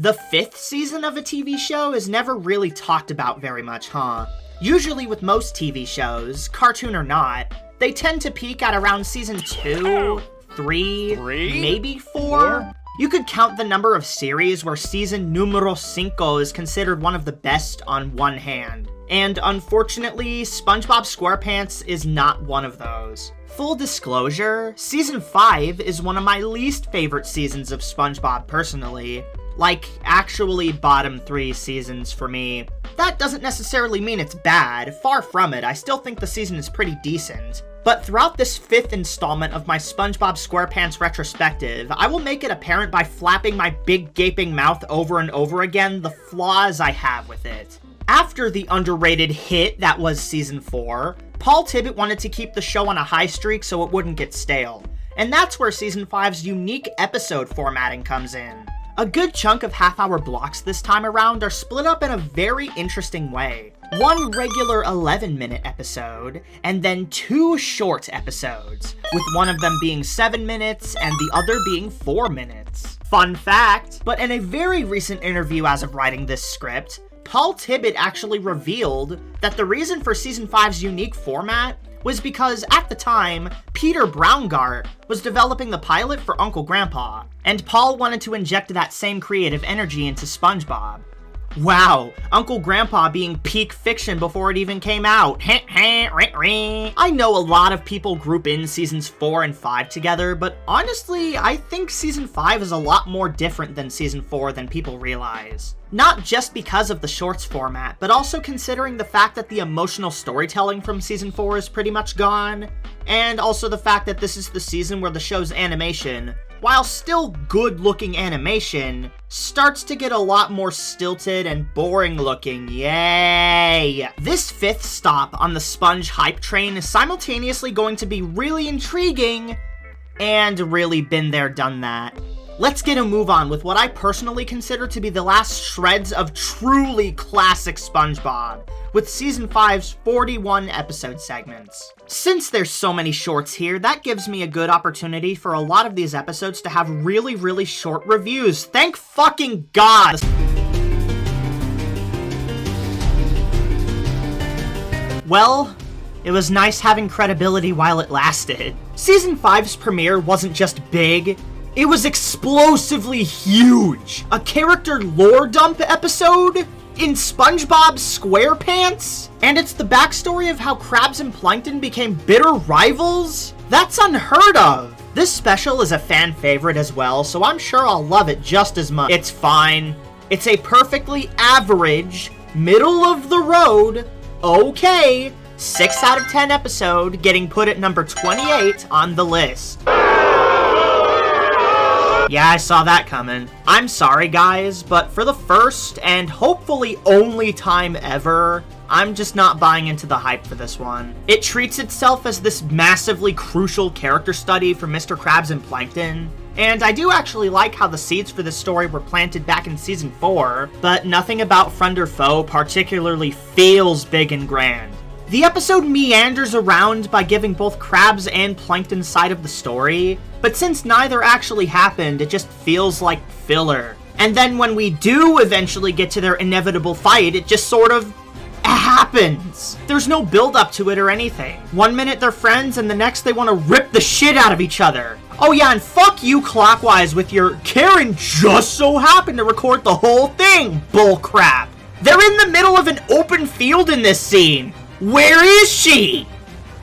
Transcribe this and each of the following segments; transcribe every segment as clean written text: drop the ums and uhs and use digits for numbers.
The 5th season of a TV show is never really talked about very much, huh? Usually with most TV shows, cartoon or not, they tend to peak at around season 2, 3, maybe 4? You could count the number of series where season numero 5 is considered one of the best on one hand. And unfortunately, SpongeBob SquarePants is not one of those. Full disclosure, season 5 is one of my least favorite seasons of SpongeBob personally. Like, actually bottom 3 seasons for me. That doesn't necessarily mean it's bad, far from it, I still think the season is pretty decent. But throughout this 5th installment of my SpongeBob SquarePants retrospective, I will make it apparent by flapping my big gaping mouth over and over again the flaws I have with it. After the underrated hit that was season 4, Paul Tibbitt wanted to keep the show on a high streak so it wouldn't get stale. And that's where season 5's unique episode formatting comes in. A good chunk of half-hour blocks this time around are split up in a very interesting way. One regular 11-minute episode, and then 2 short episodes, with one of them being 7 minutes and the other being 4 minutes. Fun fact, but in a very recent interview as of writing this script, Paul Tibbitt actually revealed that the reason for season 5's unique format was because, at the time, Peter Braungart was developing the pilot for Uncle Grandpa, and Paul wanted to inject that same creative energy into SpongeBob. Wow, Uncle Grandpa being peak fiction before it even came out. I know a lot of people group in seasons 4 and 5 together, but honestly, I think season 5 is a lot more different than season 4 than people realize. Not just because of the shorts format, but also considering the fact that the emotional storytelling from season 4 is pretty much gone, and also the fact that this is the season where the show's animation, while still good-looking animation, starts to get a lot more stilted and boring looking, yay! This 5th stop on the Sponge hype train is simultaneously going to be really intriguing, and really been there, done that. Let's get a move on with what I personally consider to be the last shreds of truly classic SpongeBob, with season 5's 41 episode segments. Since there's so many shorts here, that gives me a good opportunity for a lot of these episodes to have really short reviews. Thank fucking God! Well, it was nice having credibility while it lasted. Season 5's premiere wasn't just big, it was explosively huge! A character lore dump episode in SpongeBob SquarePants? And it's the backstory of how Krabs and Plankton became bitter rivals? That's unheard of! This special is a fan favorite as well, so I'm sure I'll love it just as much. It's fine. It's a perfectly average, middle of the road, okay, 6 out of 10 episode, getting put at number 28 on the list. Yeah, I saw that coming. I'm sorry, guys, but for the first and hopefully only time ever, I'm just not buying into the hype for this one. It treats itself as this massively crucial character study for Mr. Krabs and Plankton, and I do actually like how the seeds for this story were planted back in season 4, but nothing about friend or foe particularly feels big and grand. The episode meanders around by giving both Krabs and Plankton's side of the story, but since neither actually happened, it just feels like filler. And then when we do eventually get to their inevitable fight, it just sort of happens. There's no build up to it or anything. One minute they're friends and the next they want to rip the shit out of each other. Oh yeah, and fuck you Clockwise with your Karen just so happened to record the whole thing bull crap. They're in the middle of an open field in this scene. Where is she?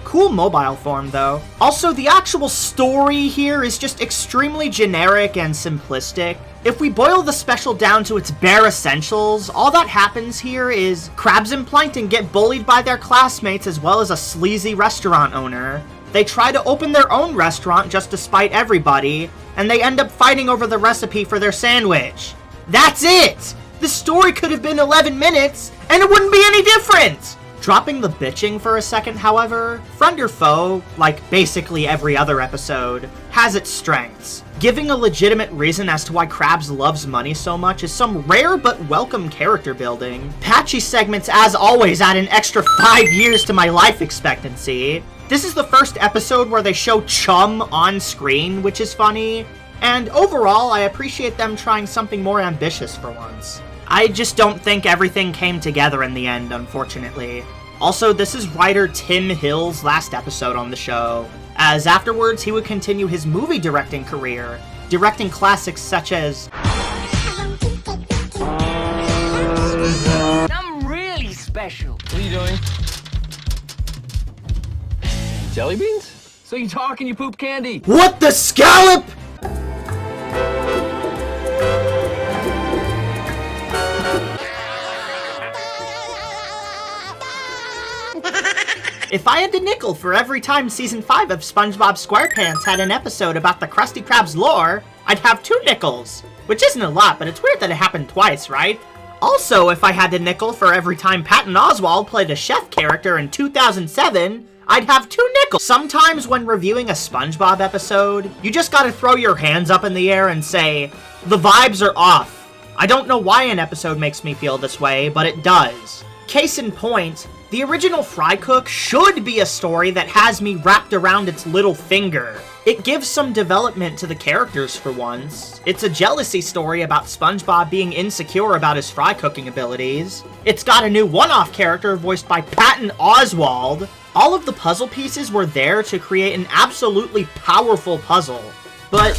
Cool mobile form, though. Also, the actual story here is just extremely generic and simplistic. If we boil the special down to its bare essentials, all that happens here is Krabs and Plankton get bullied by their classmates as well as a sleazy restaurant owner. They try to open their own restaurant just to spite everybody, and they end up fighting over the recipe for their sandwich. That's it! The story could have been 11 minutes, and it wouldn't be any different! Dropping the bitching for a second, however, Friend or Foe, like basically every other episode, has its strengths. Giving a legitimate reason as to why Krabs loves money so much is some rare but welcome character building. Patchy segments, as always, add an extra 5 years to my life expectancy. This is the first episode where they show Chum on screen, which is funny. And overall, I appreciate them trying something more ambitious for once. I just don't think everything came together in the end, unfortunately. Also, this is writer Tim Hill's last episode on the show, as afterwards he would continue his movie directing career, directing classics such as... I'm really special. What are you doing? Jelly beans? So you talk and you poop candy. What the scallop?! If I had to nickel for every time Season 5 of SpongeBob SquarePants had an episode about the Krusty Krab's lore, I'd have 2 nickels. Which isn't a lot, but it's weird that it happened twice, right? Also, if I had to nickel for every time Patton Oswalt played a chef character in 2007, I'd have 2 nickels. Sometimes when reviewing a SpongeBob episode, you just gotta throw your hands up in the air and say, the vibes are off. I don't know why an episode makes me feel this way, but it does. Case in point, the original Fry Cook should be a story that has me wrapped around its little finger. It gives some development to the characters for once. It's a jealousy story about SpongeBob being insecure about his fry cooking abilities. It's got a new one-off character voiced by Patton Oswalt. All of the puzzle pieces were there to create an absolutely powerful puzzle. But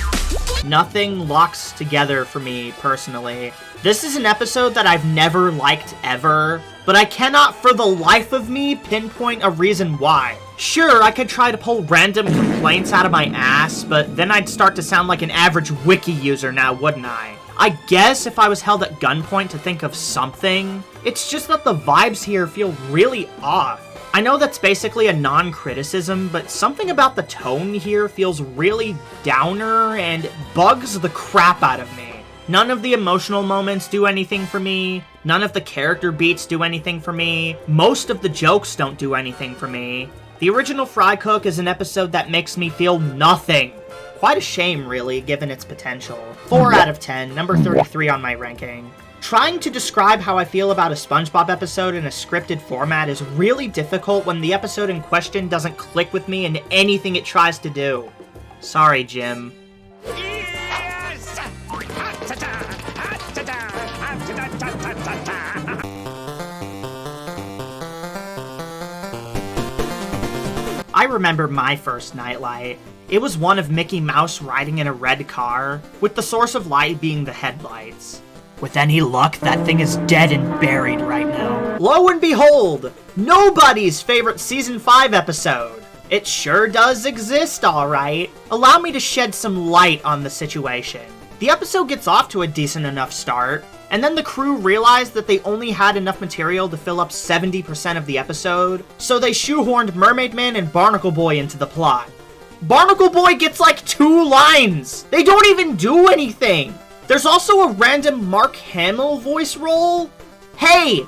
nothing locks together for me, personally. This is an episode that I've never liked ever, but I cannot for the life of me pinpoint a reason why. Sure, I could try to pull random complaints out of my ass, but then I'd start to sound like an average wiki user now, wouldn't I? I guess if I was held at gunpoint to think of something, it's just that the vibes here feel really off. I know that's basically a non-criticism, but something about the tone here feels really downer and bugs the crap out of me. None of the emotional moments do anything for me. None of the character beats do anything for me. Most of the jokes don't do anything for me. The original Fry Cook is an episode that makes me feel nothing. Quite a shame, really, given its potential. 4 out of 10, number 33 on my ranking. Trying to describe how I feel about a SpongeBob episode in a scripted format is really difficult when the episode in question doesn't click with me in anything it tries to do. Sorry, Jim. I remember my first nightlight. It was one of Mickey Mouse riding in a red car, with the source of light being the headlights. With any luck, that thing is dead and buried right now. Lo and behold, nobody's favorite Season 5 episode. It sure does exist, alright. Allow me to shed some light on the situation. The episode gets off to a decent enough start, and then the crew realized that they only had enough material to fill up 70% of the episode, so they shoehorned Mermaid Man and Barnacle Boy into the plot. Barnacle Boy gets like 2 lines! They don't even do anything! There's also a random Mark Hamill voice role? Hey!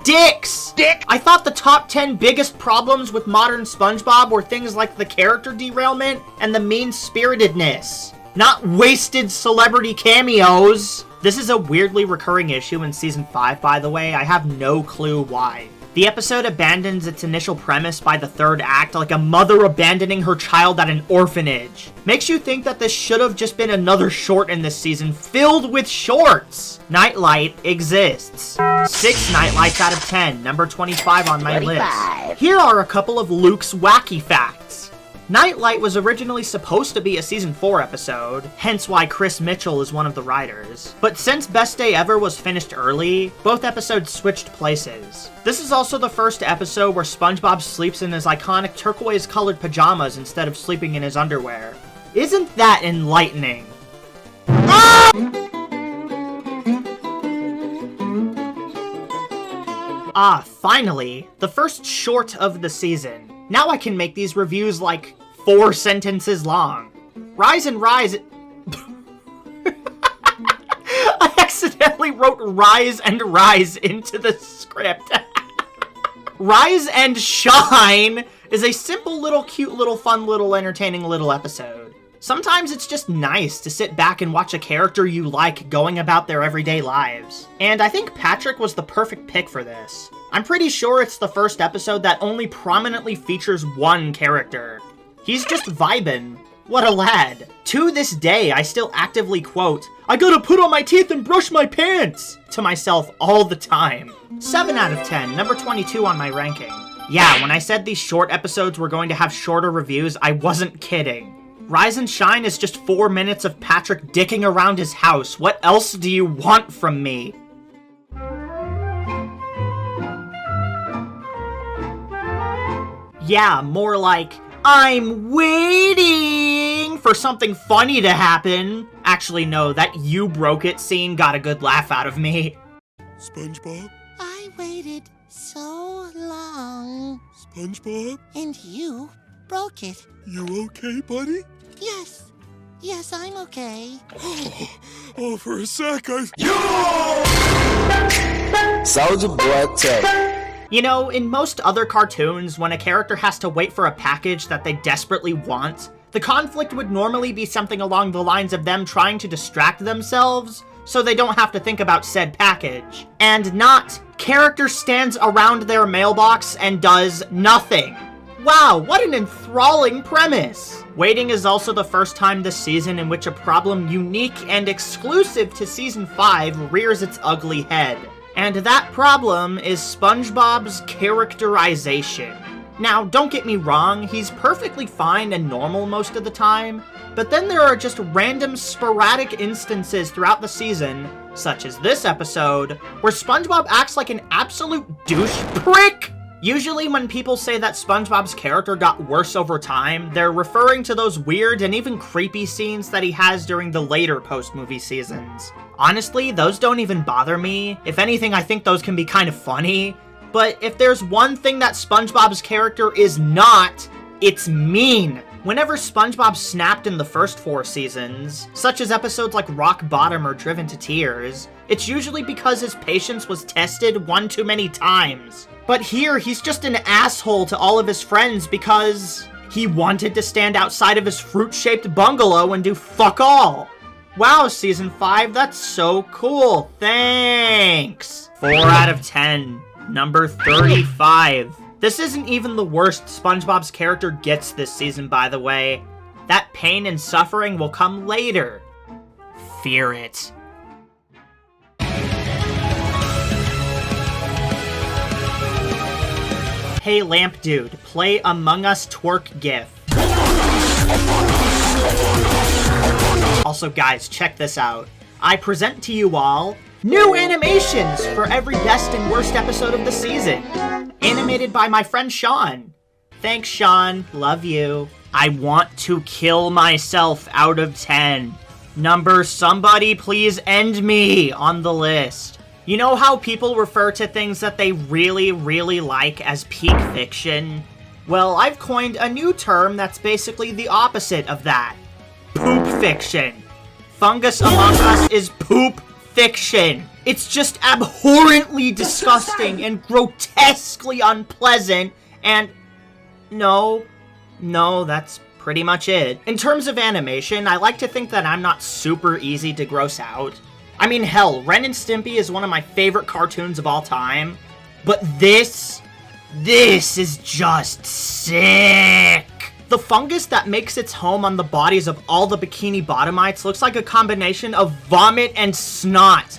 Dicks! Dick! I thought the top 10 biggest problems with modern SpongeBob were things like the character derailment and the mean-spiritedness. Not wasted celebrity cameos! This is a weirdly recurring issue in Season 5, by the way. I have no clue why. The episode abandons its initial premise by the 3rd act like a mother abandoning her child at an orphanage. Makes you think that this should have just been another short in this season filled with shorts. Nightlight exists. 6 Nightlights out of 10, number 25 on my 25. List. Here are a couple of Luke's wacky facts. Nightlight was originally supposed to be a Season 4 episode, hence why Chris Mitchell is one of the writers. But since Best Day Ever was finished early, both episodes switched places. This is also the first episode where SpongeBob sleeps in his iconic turquoise-colored pajamas instead of sleeping in his underwear. Isn't that enlightening? Ah, finally, the first short of the season. Now I can make these reviews like 4 sentences long. Rise and Rise... I accidentally wrote Rise and Rise into the script. Rise and Shine is a simple little cute little fun little entertaining little episode. Sometimes it's just nice to sit back and watch a character you like going about their everyday lives. And I think Patrick was the perfect pick for this. I'm pretty sure it's the first episode that only prominently features one character. He's just vibin'. What a lad. To this day, I still actively quote, "I gotta put on my teeth and brush my pants," to myself all the time. 7 out of 10, number 22 on my ranking. Yeah, when I said these short episodes were going to have shorter reviews, I wasn't kidding. Rise and Shine is just 4 minutes of Patrick dicking around his house. What else do you want from me? Yeah, more like, I'm waiting for something funny to happen. Actually, no, that "you broke it" scene got a good laugh out of me. SpongeBob? I waited so long. SpongeBob? And you broke it. You okay, buddy? Yes. Yes, I'm okay. Oh, for a sec, Soldier Boy Tech. You know, in most other cartoons, when a character has to wait for a package that they desperately want, the conflict would normally be something along the lines of them trying to distract themselves so they don't have to think about said package. And not, character stands around their mailbox and does nothing. Wow, what an enthralling premise! Waiting is also the first time this season in which a problem unique and exclusive to Season 5 rears its ugly head. And that problem is SpongeBob's characterization. Now, don't get me wrong, he's perfectly fine and normal most of the time, but then there are just random sporadic instances throughout the season, such as this episode, where SpongeBob acts like an absolute douche prick! Usually when people say that SpongeBob's character got worse over time, they're referring to those weird and even creepy scenes that he has during the later post-movie seasons. Honestly, those don't even bother me. If anything, I think those can be kind of funny. But if there's one thing that SpongeBob's character is not, it's mean. Whenever SpongeBob snapped in the first 4 seasons, such as episodes like Rock Bottom or Driven to Tears, it's usually because his patience was tested one too many times. But here, he's just an asshole to all of his friends because he wanted to stand outside of his fruit-shaped bungalow and do fuck all. Wow, Season 5, that's so cool. Thanks. 4 out of 10. Number 35. This isn't even the worst SpongeBob's character gets this season, by the way. That pain and suffering will come later. Fear it. Hey Lamp Dude, play Among Us twerk gif. Also guys, check this out. I present to you all new animations for every best and worst episode of the season. Animated by my friend Sean. Thanks Sean, love you. I want to kill myself out of 10. Number somebody please end me on the list. You know how people refer to things that they really, really like as peak fiction? Well, I've coined a new term that's basically the opposite of that. Poop fiction. Fungus Among Us is poop fiction. It's just abhorrently disgusting and grotesquely unpleasant, and no, that's pretty much it. In terms of animation, I like to think that I'm not super easy to gross out. I mean, hell, Ren and Stimpy is one of my favorite cartoons of all time, but this is just sick. The fungus that makes its home on the bodies of all the Bikini Bottomites looks like a combination of vomit and snot.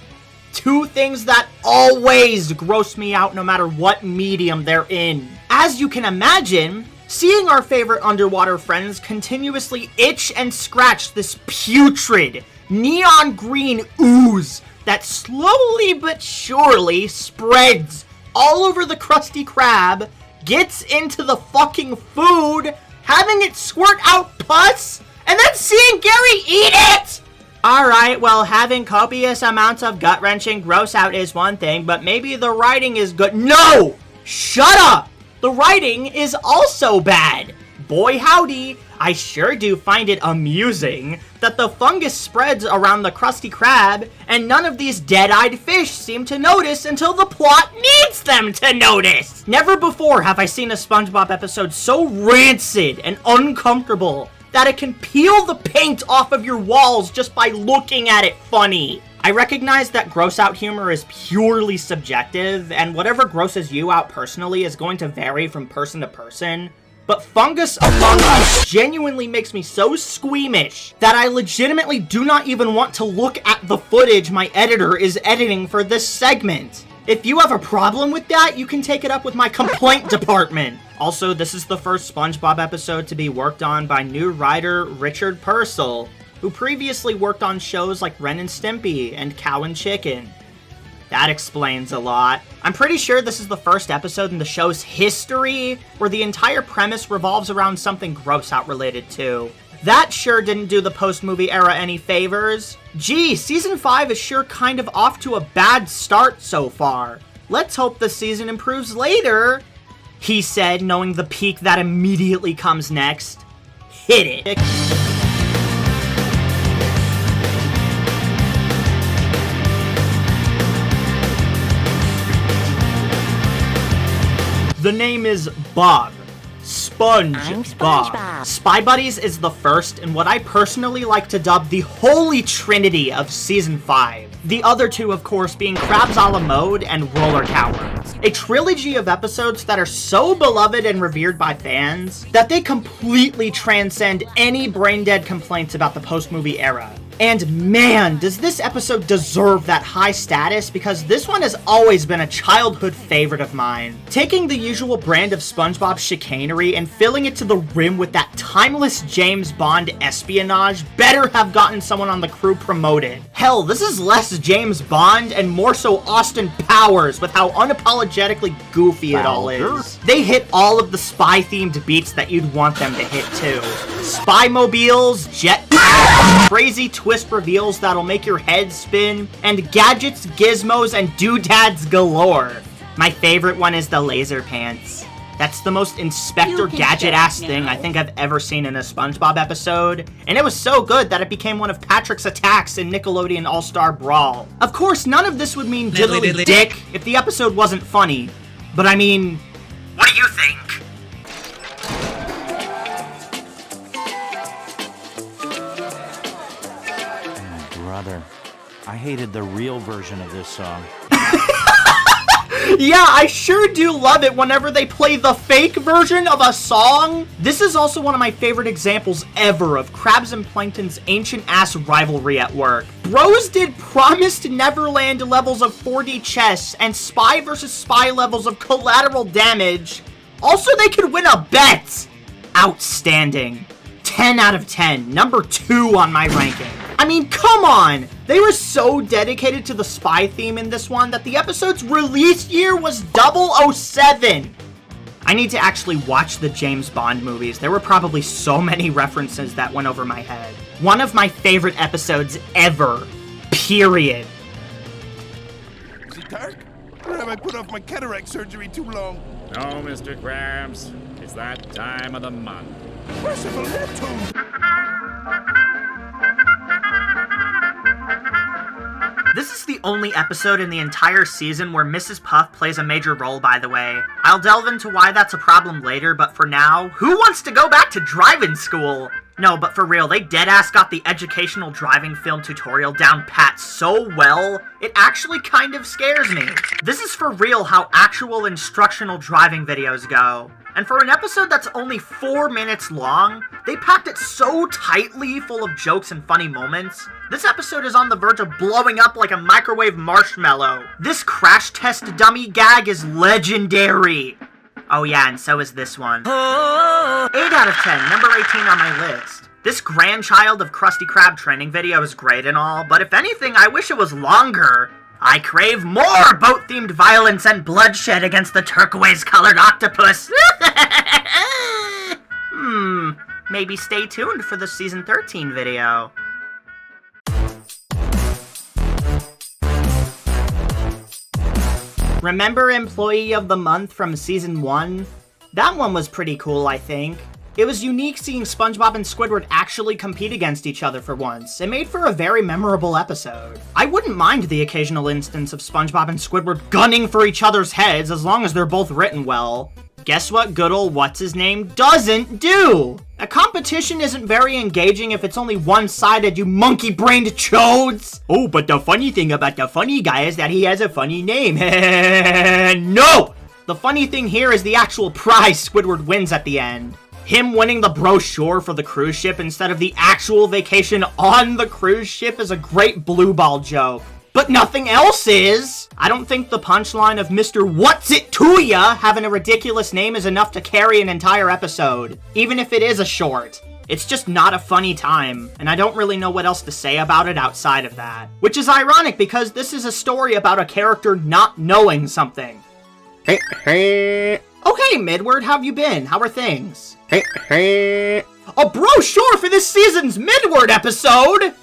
Two things that always gross me out no matter what medium they're in. As you can imagine, seeing our favorite underwater friends continuously itch and scratch this putrid, neon green ooze that slowly but surely spreads all over the Krusty Krab, gets into the fucking food, having it squirt out pus, and then seeing Gary eat it! Alright, well, having copious amounts of gut-wrenching gross out is one thing, but maybe the writing is good. No! Shut up! The writing is also bad. Boy howdy, I sure do find it amusing that the fungus spreads around the Krusty Krab, and none of these dead-eyed fish seem to notice until the plot needs them to notice! Never before have I seen a SpongeBob episode so rancid and uncomfortable that it can peel the paint off of your walls just by looking at it funny. I recognize that gross out humor is purely subjective, and whatever grosses you out personally is going to vary from person to person, but Fungus Among Us genuinely makes me so squeamish that I legitimately do not even want to look at the footage my editor is editing for this segment. If you have a problem with that, you can take it up with my complaint department. Also, this is the first SpongeBob episode to be worked on by new writer Richard Purcell, who previously worked on shows like Ren and Stimpy and Cow and Chicken. That explains a lot. I'm pretty sure this is the first episode in the show's history where the entire premise revolves around something gross out related to. That sure didn't do the post-movie era any favors. Gee, Season 5 is sure kind of off to a bad start so far. Let's hope the season improves later, he said, knowing the peak that immediately comes next. Hit it. The name is Bob. SpongeBob. Spy Buddies is the first and what I personally like to dub the holy trinity of Season 5. The other two, of course, being Krabs a la Mode and Roller Tower. A trilogy of episodes that are so beloved and revered by fans that they completely transcend any brain-dead complaints about the post-movie era. And man, does this episode deserve that high status, because this one has always been a childhood favorite of mine. Taking the usual brand of SpongeBob chicanery and filling it to the rim with that timeless James Bond espionage better have gotten someone on the crew promoted. Hell, this is less James Bond and more so Austin Powers with how unapologetically goofy it all is. They hit all of the spy-themed beats that you'd want them to hit too. Spy mobiles, jetpacks, crazy twist reveals that'll make your head spin, and gadgets, gizmos, and doodads galore. My favorite one is the laser pants. That's the most Inspector Gadget-ass thing I think I've ever seen in a SpongeBob episode, and it was so good that it became one of Patrick's attacks in Nickelodeon All-Star Brawl. Of course, none of this would mean diddly dick if the episode wasn't funny, but I mean, what do you think? Brother, I hated the real version of this song. Yeah, I sure do love it whenever they play the fake version of a song. This is also one of my favorite examples ever of Krabs and Plankton's ancient-ass rivalry at work. Bros did Promised Neverland levels of 4D chess and Spy vs. Spy levels of collateral damage. Also, they could win a bet. Outstanding. 10 out of 10. Number 2 on my ranking. I mean, come on! They were so dedicated to the spy theme in this one that the episode's release year was 007! I need to actually watch the James Bond movies. There were probably so many references that went over my head. One of my favorite episodes ever. Period. Is it dark? Or have I put off my cataract surgery too long? No, Mr. Krabs. It's that time of the month. Merciful Neptune! This is the only episode in the entire season where Mrs. Puff plays a major role, by the way. I'll delve into why that's a problem later, but for now, who wants to go back to driving school? No, but for real, they deadass got the educational driving film tutorial down pat so well, it actually kind of scares me. This is for real how actual instructional driving videos go. And for an episode that's only 4 minutes long, they packed it so tightly full of jokes and funny moments. This episode is on the verge of blowing up like a microwave marshmallow. This crash test dummy gag is legendary. Oh yeah, and so is this one. 8 out of 10, number 18 on my list. This grandchild of Krusty Krab training video is great and all, but if anything, I wish it was longer. I crave more boat-themed violence and bloodshed against the turquoise-colored octopus. Maybe stay tuned for the Season 13 video. Remember Employee of the Month from Season 1? That one was pretty cool, I think. It was unique seeing SpongeBob and Squidward actually compete against each other for once. It made for a very memorable episode. I wouldn't mind the occasional instance of SpongeBob and Squidward gunning for each other's heads as long as they're both written well. Guess what good ol' Whatshisname doesn't do? A competition isn't very engaging if it's only one-sided, you monkey-brained chodes! Oh, but the funny thing about the funny guy is that he has a funny name. No! The funny thing here is the actual prize Squidward wins at the end. Him winning the brochure for the cruise ship instead of the actual vacation on the cruise ship is a great blue ball joke. But nothing else is! I don't think the punchline of Mr. What's It To Ya having a ridiculous name is enough to carry an entire episode, even if it is a short. It's just not a funny time, and I don't really know what else to say about it outside of that. Which is ironic because this is a story about a character not knowing something. Okay, Midward, how have you been? How are things? A brochure for this season's Midward episode!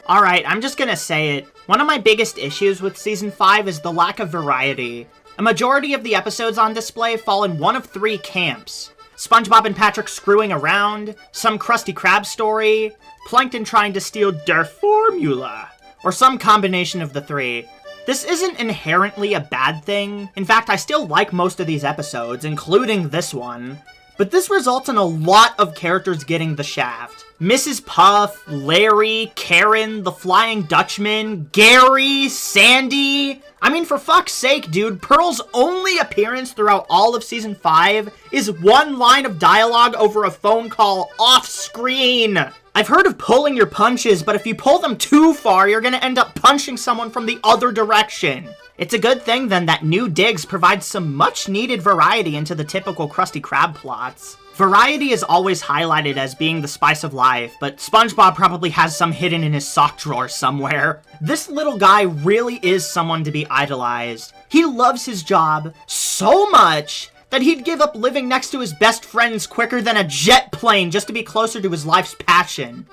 Alright, I'm just gonna say it. One of my biggest issues with Season 5 is the lack of variety. A majority of the episodes on display fall in one of three camps. SpongeBob and Patrick screwing around, some Krusty Krab story, Plankton trying to steal their formula, or some combination of the three. This isn't inherently a bad thing. In fact, I still like most of these episodes, including this one. But this results in a lot of characters getting the shaft. Mrs. Puff, Larry, Karen, the Flying Dutchman, Gary, Sandy. I mean, for fuck's sake, dude, Pearl's only appearance throughout all of Season 5 is one line of dialogue over a phone call off-screen. I've heard of pulling your punches, but if you pull them too far, you're gonna end up punching someone from the other direction. It's a good thing, then, that new digs provide some much-needed variety into the typical Krusty Krab plots. Variety is always highlighted as being the spice of life, but SpongeBob probably has some hidden in his sock drawer somewhere. This little guy really is someone to be idolized. He loves his job so much that he'd give up living next to his best friends quicker than a jet plane just to be closer to his life's passion.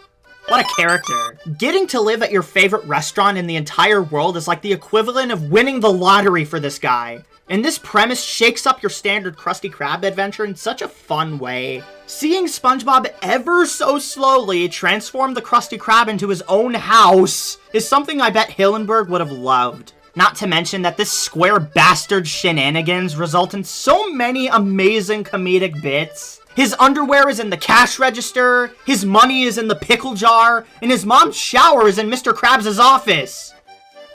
What a character. Getting to live at your favorite restaurant in the entire world is like the equivalent of winning the lottery for this guy. And this premise shakes up your standard Krusty Krab adventure in such a fun way. Seeing SpongeBob ever so slowly transform the Krusty Krab into his own house is something I bet Hillenburg would have loved. Not to mention that this square bastard shenanigans result in so many amazing comedic bits. His underwear is in the cash register, his money is in the pickle jar, and his mom's shower is in Mr. Krabs' office.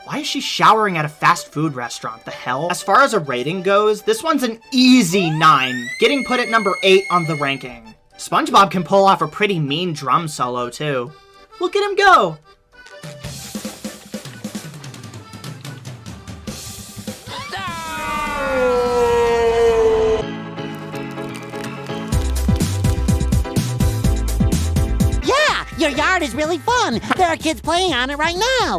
Why is she showering at a fast food restaurant? The hell? As far as a rating goes, this one's an easy 9, getting put at number 8 on the ranking. SpongeBob can pull off a pretty mean drum solo, too. Look at him go! Your yard is really fun. There are kids playing on it right now.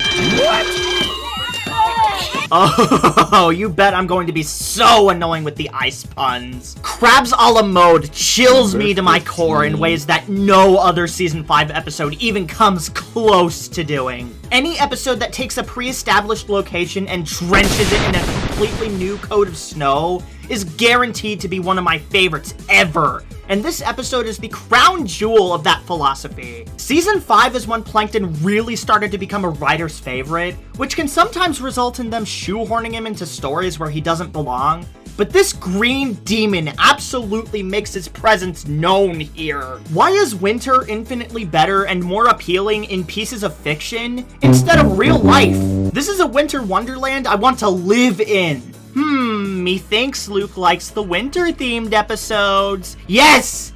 Oh, you bet I'm going to be so annoying with the ice puns. Krabs a la mode chills me to my core in ways that no other Season 5 episode even comes close to doing. Any episode that takes a pre-established location and drenches it in a completely new coat of snow is guaranteed to be one of my favorites ever. And this episode is the crown jewel of that philosophy. Season 5 is when Plankton really started to become a writer's favorite, which can sometimes result in them shoehorning him into stories where he doesn't belong. But this green demon absolutely makes his presence known here. Why is winter infinitely better and more appealing in pieces of fiction instead of real life? This is a winter wonderland I want to live in. Methinks Luke likes the winter-themed episodes. Yes,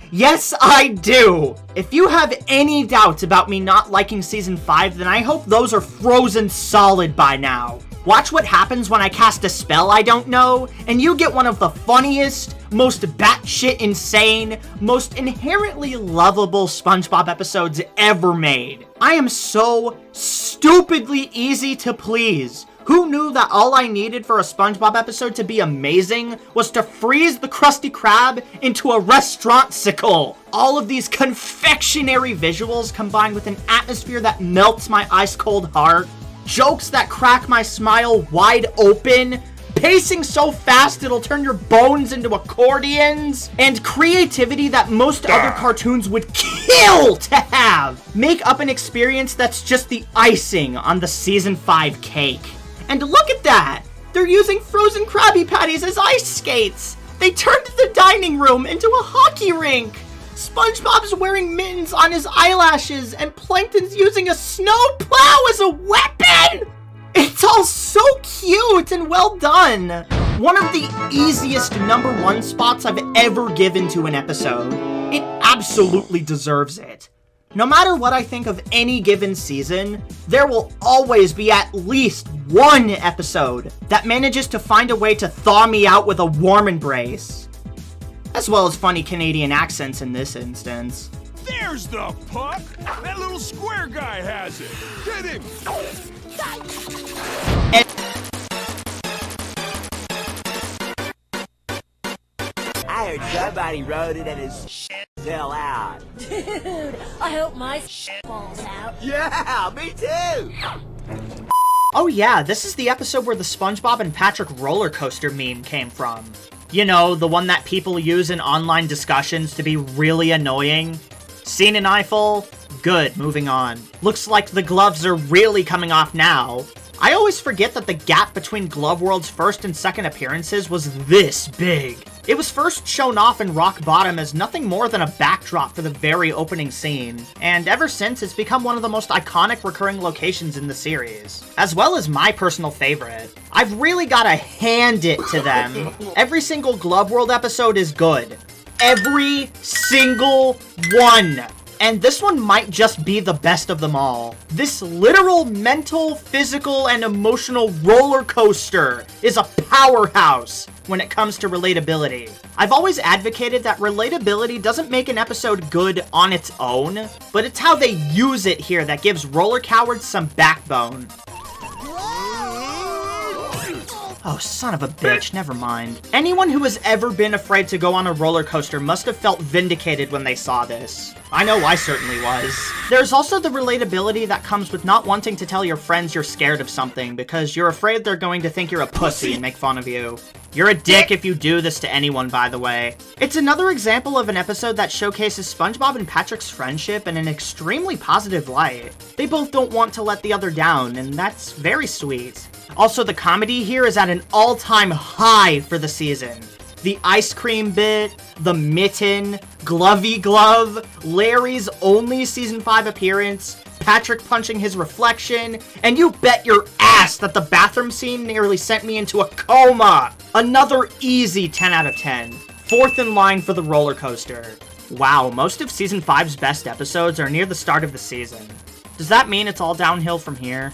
I do. If you have any doubts about me not liking Season 5, then I hope those are frozen solid by now. Watch what happens when I cast a spell I don't know, and you get one of the funniest, most batshit insane, most inherently lovable SpongeBob episodes ever made. I am so stupidly easy to please. Who knew that all I needed for a SpongeBob episode to be amazing was to freeze the Krusty Krab into a restaurant-sicle? All of these confectionery visuals combined with an atmosphere that melts my ice-cold heart, jokes that crack my smile wide open, pacing so fast it'll turn your bones into accordions, and creativity that most other cartoons would kill to have, make up an experience that's just the icing on the Season 5 cake. And look at that! They're using frozen Krabby Patties as ice skates! They turned the dining room into a hockey rink! SpongeBob's wearing mittens on his eyelashes, and Plankton's using a snow plow as a weapon! It's all so cute and well done! One of the easiest #1 spots I've ever given to an episode. It absolutely deserves it. No matter what I think of any given season, there will always be at least one episode that manages to find a way to thaw me out with a warm embrace. As well as funny Canadian accents in this instance. There's the puck! That little square guy has it! Get him! I heard somebody wrote it and his shit fell out. Dude, I hope my shit falls out. Yeah, me too! Oh yeah, this is the episode where the SpongeBob and Patrick roller coaster meme came from. You know, the one that people use in online discussions to be really annoying. Seen an eyeful? Good, moving on. Looks like the gloves are really coming off now. I always forget that the gap between Glove World's first and second appearances was this big. It was first shown off in Rock Bottom as nothing more than a backdrop for the very opening scene, and ever since it's become one of the most iconic recurring locations in the series, as well as my personal favorite. I've really gotta hand it to them. Every single Glove World episode is good. Every single one! And this one might just be the best of them all. This literal mental, physical, and emotional roller coaster is a powerhouse when it comes to relatability. I've always advocated that relatability doesn't make an episode good on its own, but it's how they use it here that gives Roller Cowards some backbone. Oh, son of a bitch, never mind. Anyone who has ever been afraid to go on a roller coaster must have felt vindicated when they saw this. I know I certainly was. There's also the relatability that comes with not wanting to tell your friends you're scared of something because you're afraid they're going to think you're a pussy and make fun of you. You're a dick if you do this to anyone, by the way. It's another example of an episode that showcases SpongeBob and Patrick's friendship in an extremely positive light. They both don't want to let the other down, and that's very sweet. Also, the comedy here is at an all-time high for the season. The ice cream bit, the mitten, Glovey Glove, Larry's only Season 5 appearance, Patrick punching his reflection, and you bet your ass that the bathroom scene nearly sent me into a coma! Another easy 10 out of 10. Fourth in line for the roller coaster. Wow, most of Season 5's best episodes are near the start of the season. Does that mean it's all downhill from here?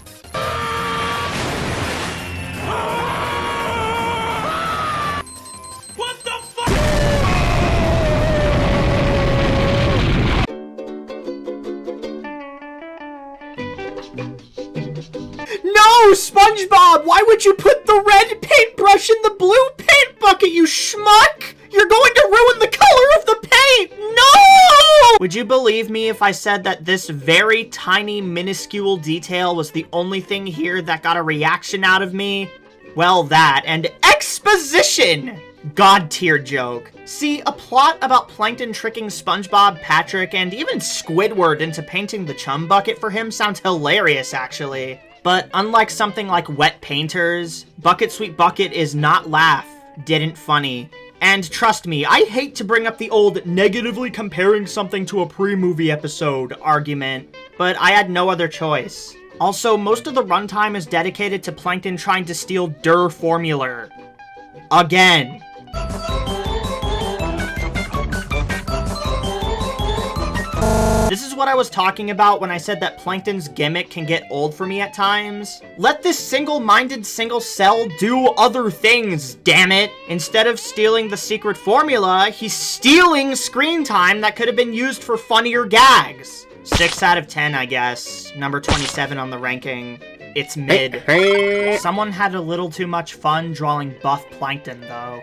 No, SpongeBob! Why would you put the red paintbrush in the blue paint bucket, you schmuck? You're going to ruin the color of the paint! No! Would you believe me if I said that this very tiny, minuscule detail was the only thing here that got a reaction out of me? Well, that, and exposition! God tier joke. See, a plot about Plankton tricking SpongeBob, Patrick, and even Squidward into painting the chum bucket for him sounds hilarious, actually. But unlike something like Wet Painters, Bucket Sweet Bucket is not laugh, didn't funny. And trust me, I hate to bring up the old negatively comparing something to a pre-movie episode argument, but I had no other choice. Also, most of the runtime is dedicated to Plankton trying to steal Durr formula. Again. This is what I was talking about when I said that Plankton's gimmick can get old for me at times. Let this single-minded single cell do other things, damn it! Instead of stealing the secret formula, he's stealing screen time that could have been used for funnier gags. 6 out of 10, I guess. Number 27 on the ranking. It's mid. Someone had a little too much fun drawing buff Plankton, though.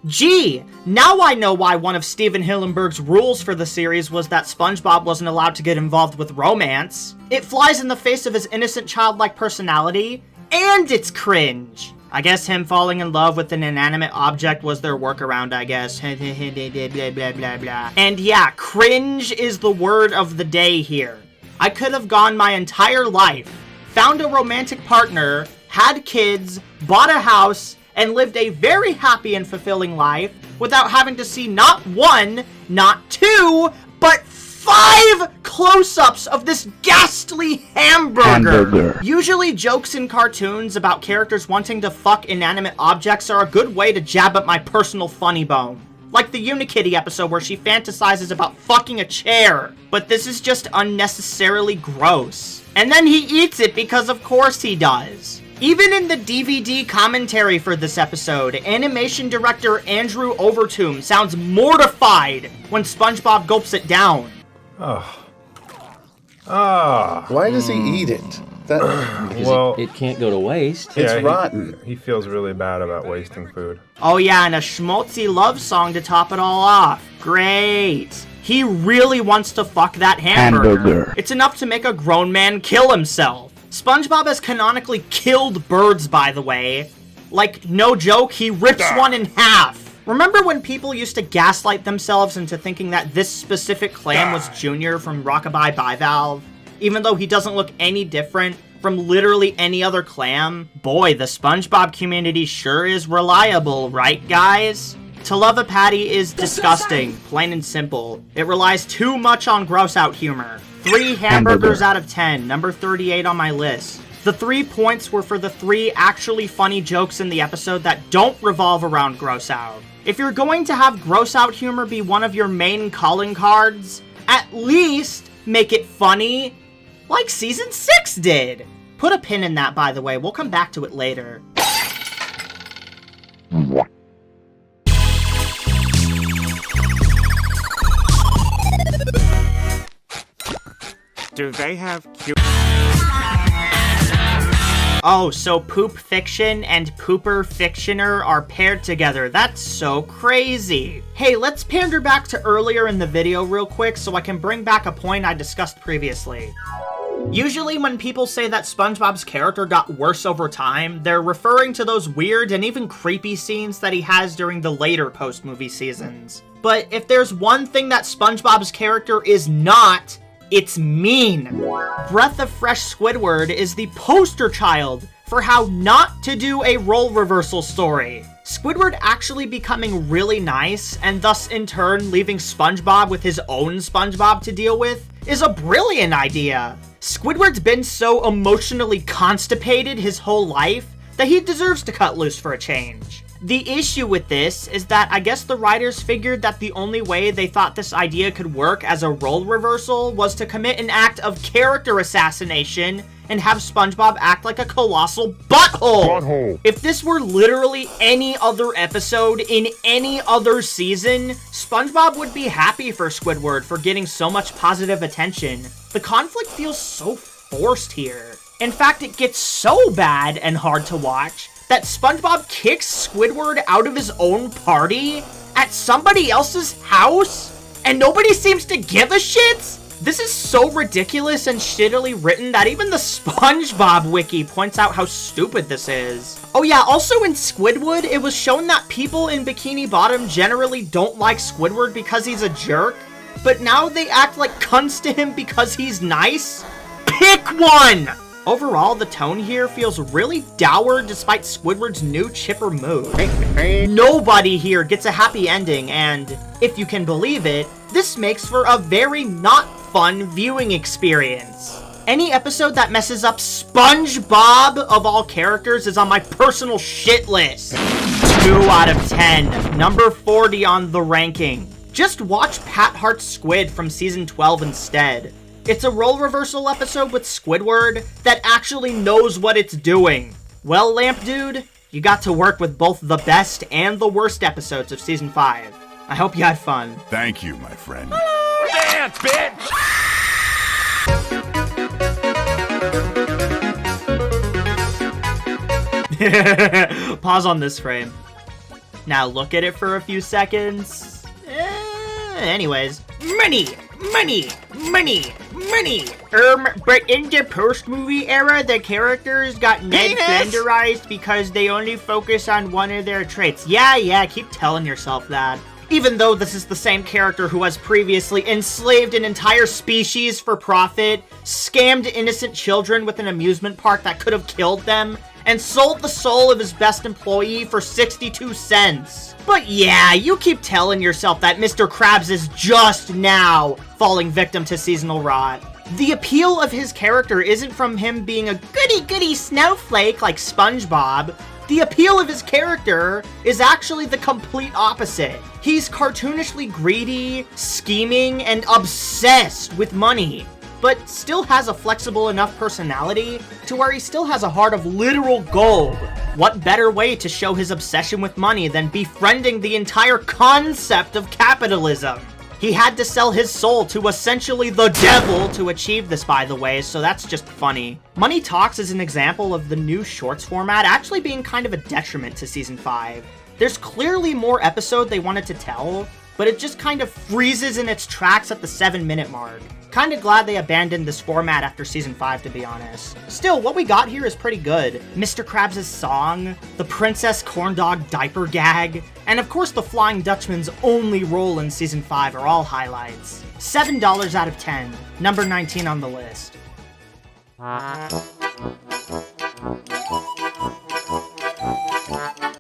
Gee, now I know why one of Steven Hillenburg's rules for the series was that SpongeBob wasn't allowed to get involved with romance. It flies in the face of his innocent childlike personality, and it's cringe. I guess him falling in love with an inanimate object was their workaround, I guess. And yeah, cringe is the word of the day here. I could have gone my entire life, found a romantic partner, had kids, bought a house, and lived a very happy and fulfilling life without having to see not one, not two, but 5 close-ups of this ghastly hamburger. Usually jokes in cartoons about characters wanting to fuck inanimate objects are a good way to jab at my personal funny bone. Like the Unikitty episode where she fantasizes about fucking a chair. But this is just unnecessarily gross. And then he eats it because of course he does. Even in the DVD commentary for this episode, animation director Andrew Overtomb sounds mortified when SpongeBob gulps it down. Why does he eat it? Well, it can't go to waste. It's rotten. He feels really bad about wasting food. Oh yeah, and a schmaltzy love song to top it all off. Great. He really wants to fuck that hamburger. It's enough to make a grown man kill himself. SpongeBob has canonically killed birds, by the way. Like, no joke, he rips one in half. Remember when people used to gaslight themselves into thinking that this specific clam was Junior from Rockabye Bivalve? Even though he doesn't look any different from literally any other clam? Boy, the SpongeBob community sure is reliable, right guys? To love a patty is disgusting, plain and simple. It relies too much on gross-out humor. 3 hamburgers out of 10, number 38 on my list. The 3 points were for the 3 actually funny jokes in the episode that don't revolve around gross-out. If you're going to have gross-out humor be one of your main calling cards, at least make it funny, like Season 6 did. Put a pin in that, by the way. We'll come back to it later. Do they have cute... Oh, so Poop Fiction and Pooper Fictioner are paired together. That's so crazy. Hey, let's pander back to earlier in the video real quick so I can bring back a point I discussed previously. Usually when people say that SpongeBob's character got worse over time, they're referring to those weird and even creepy scenes that he has during the later post-movie seasons. But if there's one thing that SpongeBob's character is not, it's mean. Breath of Fresh Squidward is the poster child for how not to do a role reversal story. Squidward actually becoming really nice, and thus in turn leaving SpongeBob with his own SpongeBob to deal with, is a brilliant idea. Squidward's been so emotionally constipated his whole life that he deserves to cut loose for a change. The issue with this is that I guess the writers figured that the only way they thought this idea could work as a role reversal was to commit an act of character assassination and have SpongeBob act like a colossal butthole. If this were literally any other episode in any other season, SpongeBob would be happy for Squidward for getting so much positive attention. The conflict feels so forced here. In fact, it gets so bad and hard to watch that SpongeBob kicks Squidward out of his own party at somebody else's house, and nobody seems to give a shit? This is so ridiculous and shittily written that even the SpongeBob wiki points out how stupid this is. Oh yeah, also in Squidward, it was shown that people in Bikini Bottom generally don't like Squidward because he's a jerk, but now they act like cunts to him because he's nice? Pick one! Overall, the tone here feels really dour despite Squidward's new chipper mood. Nobody here gets a happy ending, and if you can believe it, this makes for a very not fun viewing experience. Any episode that messes up SpongeBob of all characters is on my personal shit list. 2 out of 10, number 40 on the ranking. Just watch Pat Hart's Squid from season 12 instead. It's a role reversal episode with Squidward that actually knows what it's doing. Well, Lamp Dude, you got to work with both the best and the worst episodes of Season 5. I hope you had fun. Thank you, my friend. Dance, bitch! Pause on this frame. Now look at it for a few seconds. Anyways. Money! But in the post-movie era, the characters got Ned Flanderized because they only focus on one of their traits. Yeah, keep telling yourself that. Even though this is the same character who has previously enslaved an entire species for profit, scammed innocent children with an amusement park that could have killed them, and sold the soul of his best employee for 62 cents. But yeah, you keep telling yourself that Mr. Krabs is just now falling victim to seasonal rot. The appeal of his character isn't from him being a goody-goody snowflake like SpongeBob. The appeal of his character is actually the complete opposite. He's cartoonishly greedy, scheming, and obsessed with money, but still has a flexible enough personality to where he still has a heart of literal gold. What better way to show his obsession with money than befriending the entire concept of capitalism? He had to sell his soul to essentially the devil to achieve this, by the way, so that's just funny. Money Talks is an example of the new shorts format actually being kind of a detriment to Season 5. There's clearly more episode they wanted to tell, but it just kind of freezes in its tracks at the 7-minute mark. Kinda glad they abandoned this format after Season 5, to be honest. Still, what we got here is pretty good. Mr. Krabs' song, the Princess Corndog diaper gag, and of course the Flying Dutchman's only role in Season 5 are all highlights. $7 out of 10, number 19 on the list.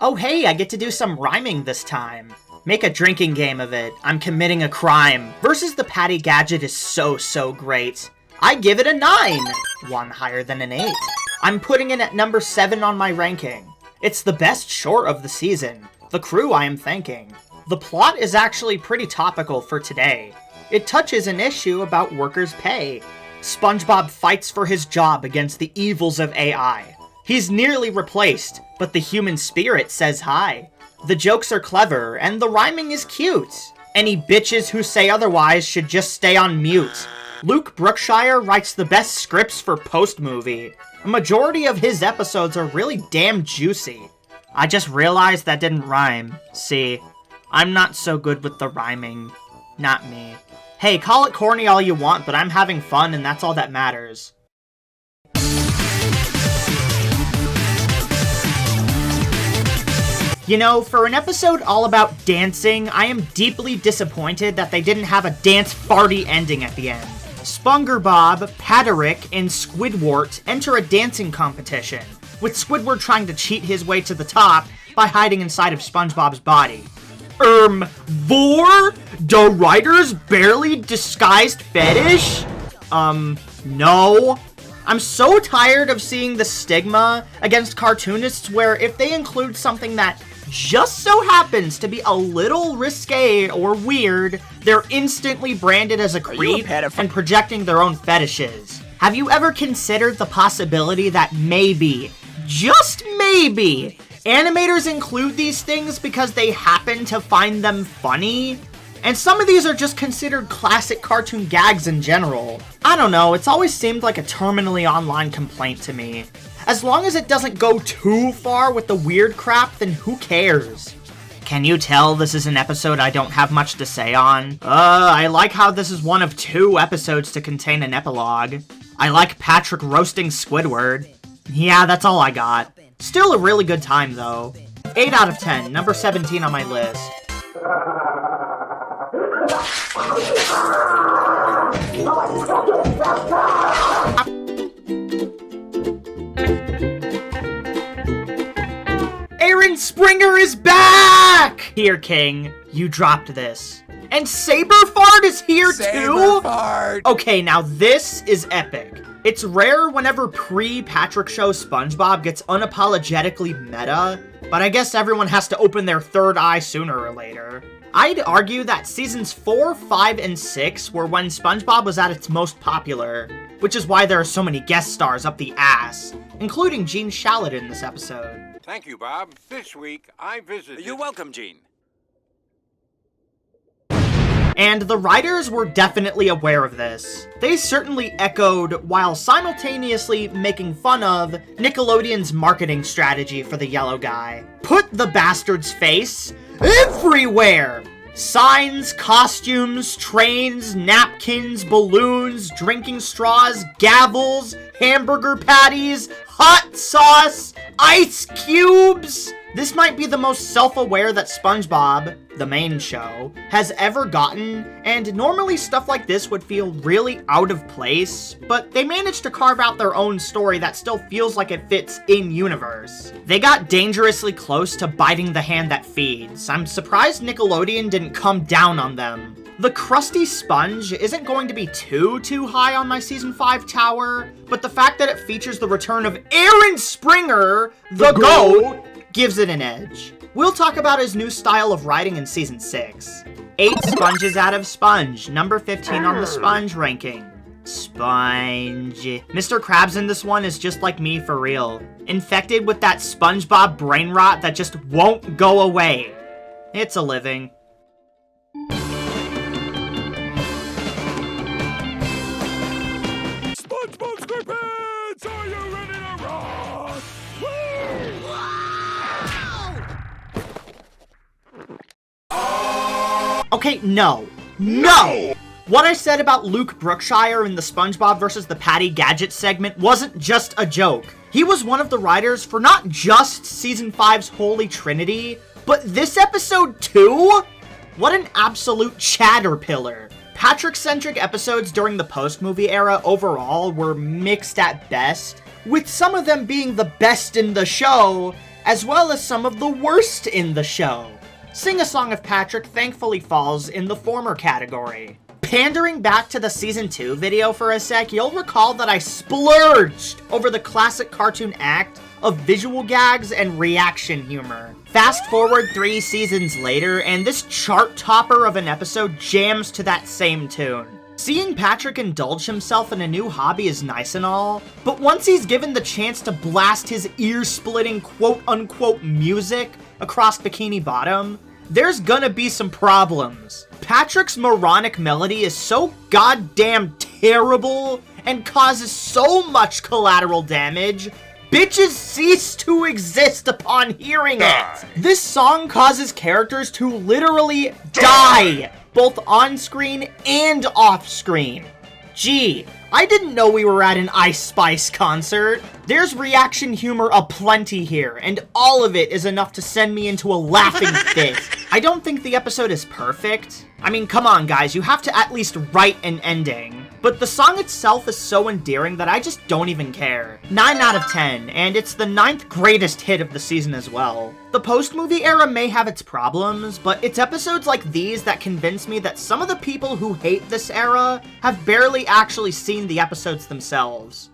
Oh hey, I get to do some rhyming this time. Make a drinking game of it. I'm committing a crime. Versus the Patty Gadget is so great. I give it a 9. One higher than an 8. I'm putting it at number 7 on my ranking. It's the best short of the season. The crew I am thanking. The plot is actually pretty topical for today. It touches an issue about workers' pay. SpongeBob fights for his job against the evils of AI. He's nearly replaced, but the human spirit says hi. The jokes are clever, and the rhyming is cute. Any bitches who say otherwise should just stay on mute. Luke Brookshire writes the best scripts for post-movie. A majority of his episodes are really damn juicy. I just realized that didn't rhyme. See, I'm not so good with the rhyming. Not me. Hey, call it corny all you want, but I'm having fun and that's all that matters. You know, for an episode all about dancing, I am deeply disappointed that they didn't have a dance farty ending at the end. SpongeBob, Patrick, and Squidward enter a dancing competition, with Squidward trying to cheat his way to the top by hiding inside of SpongeBob's body. Vor? The writer's barely disguised fetish? No. I'm so tired of seeing the stigma against cartoonists where if they include something that just so happens to be a little risque or weird, they're instantly branded as a creep and projecting their own fetishes. Have you ever considered the possibility that maybe, just maybe, animators include these things because they happen to find them funny? And some of these are just considered classic cartoon gags in general. I don't know, it's always seemed like a terminally online complaint to me. As long as it doesn't go too far with the weird crap, then who cares? Can you tell this is an episode I don't have much to say on? I like how this is one of 2 episodes to contain an epilogue. I like Patrick roasting Squidward. Yeah, that's all I got. Still a really good time though. 8 out of 10, number 17 on my list. Aaron Springer is back! Here, King, you dropped this. And Saberfart is here too? Okay, now this is epic. It's rare whenever pre-Patrick Show SpongeBob gets unapologetically meta, but I guess everyone has to open their third eye sooner or later. I'd argue that seasons 4, 5, and 6 were when SpongeBob was at its most popular, which is why there are so many guest stars up the ass, including Gene Shalit in this episode. Thank you, Bob. This week, I visited... You're welcome, Gene. And the writers were definitely aware of this. They certainly echoed while simultaneously making fun of Nickelodeon's marketing strategy for the yellow guy. Put the bastard's face everywhere! Signs, costumes, trains, napkins, balloons, drinking straws, gavels, hamburger patties, hot sauce, ice cubes! This might be the most self-aware that SpongeBob, the main show, has ever gotten, and normally stuff like this would feel really out of place, but they managed to carve out their own story that still feels like it fits in-universe. They got dangerously close to biting the hand that feeds. I'm surprised Nickelodeon didn't come down on them. The Krusty Sponge isn't going to be too high on my Season 5 tower, but the fact that it features the return of Aaron Springer, the GOAT, gives it an edge. We'll talk about his new style of writing in Season 6. 8 sponges out of Sponge, number 15 on the Sponge ranking. Sponge. Mr. Krabs in this one is just like me for real. Infected with that SpongeBob brain rot that just won't go away. It's a living. SpongeBob SquarePants, are you ready to rock? Okay, no. What I said about Luke Brookshire in the SpongeBob vs. the Patty Gadget segment wasn't just a joke. He was one of the writers for not just Season 5's Holy Trinity, but this episode too? What an absolute chatterpillar. Patrick-centric episodes during the post-movie era overall were mixed at best, with some of them being the best in the show, as well as some of the worst in the show. Sing a Song of Patrick thankfully falls in the former category. Pandering back to the Season 2 video for a sec, you'll recall that I splurged over the classic cartoon act of visual gags and reaction humor. Fast forward 3 seasons later, and this chart topper of an episode jams to that same tune. Seeing Patrick indulge himself in a new hobby is nice and all, but once he's given the chance to blast his ear-splitting quote-unquote music across Bikini Bottom, there's gonna be some problems. Patrick's moronic melody is so goddamn terrible and causes so much collateral damage, bitches cease to exist upon hearing it. This song causes characters to literally die, both on-screen and off-screen. Gee, I didn't know we were at an Ice Spice concert. There's reaction humor aplenty here, and all of it is enough to send me into a laughing fit. I don't think the episode is perfect. I mean, come on guys, you have to at least write an ending. But the song itself is so endearing that I just don't even care. 9 out of 10, and it's the 9th greatest hit of the season as well. The post-movie era may have its problems, but it's episodes like these that convince me that some of the people who hate this era have barely actually seen the episodes themselves.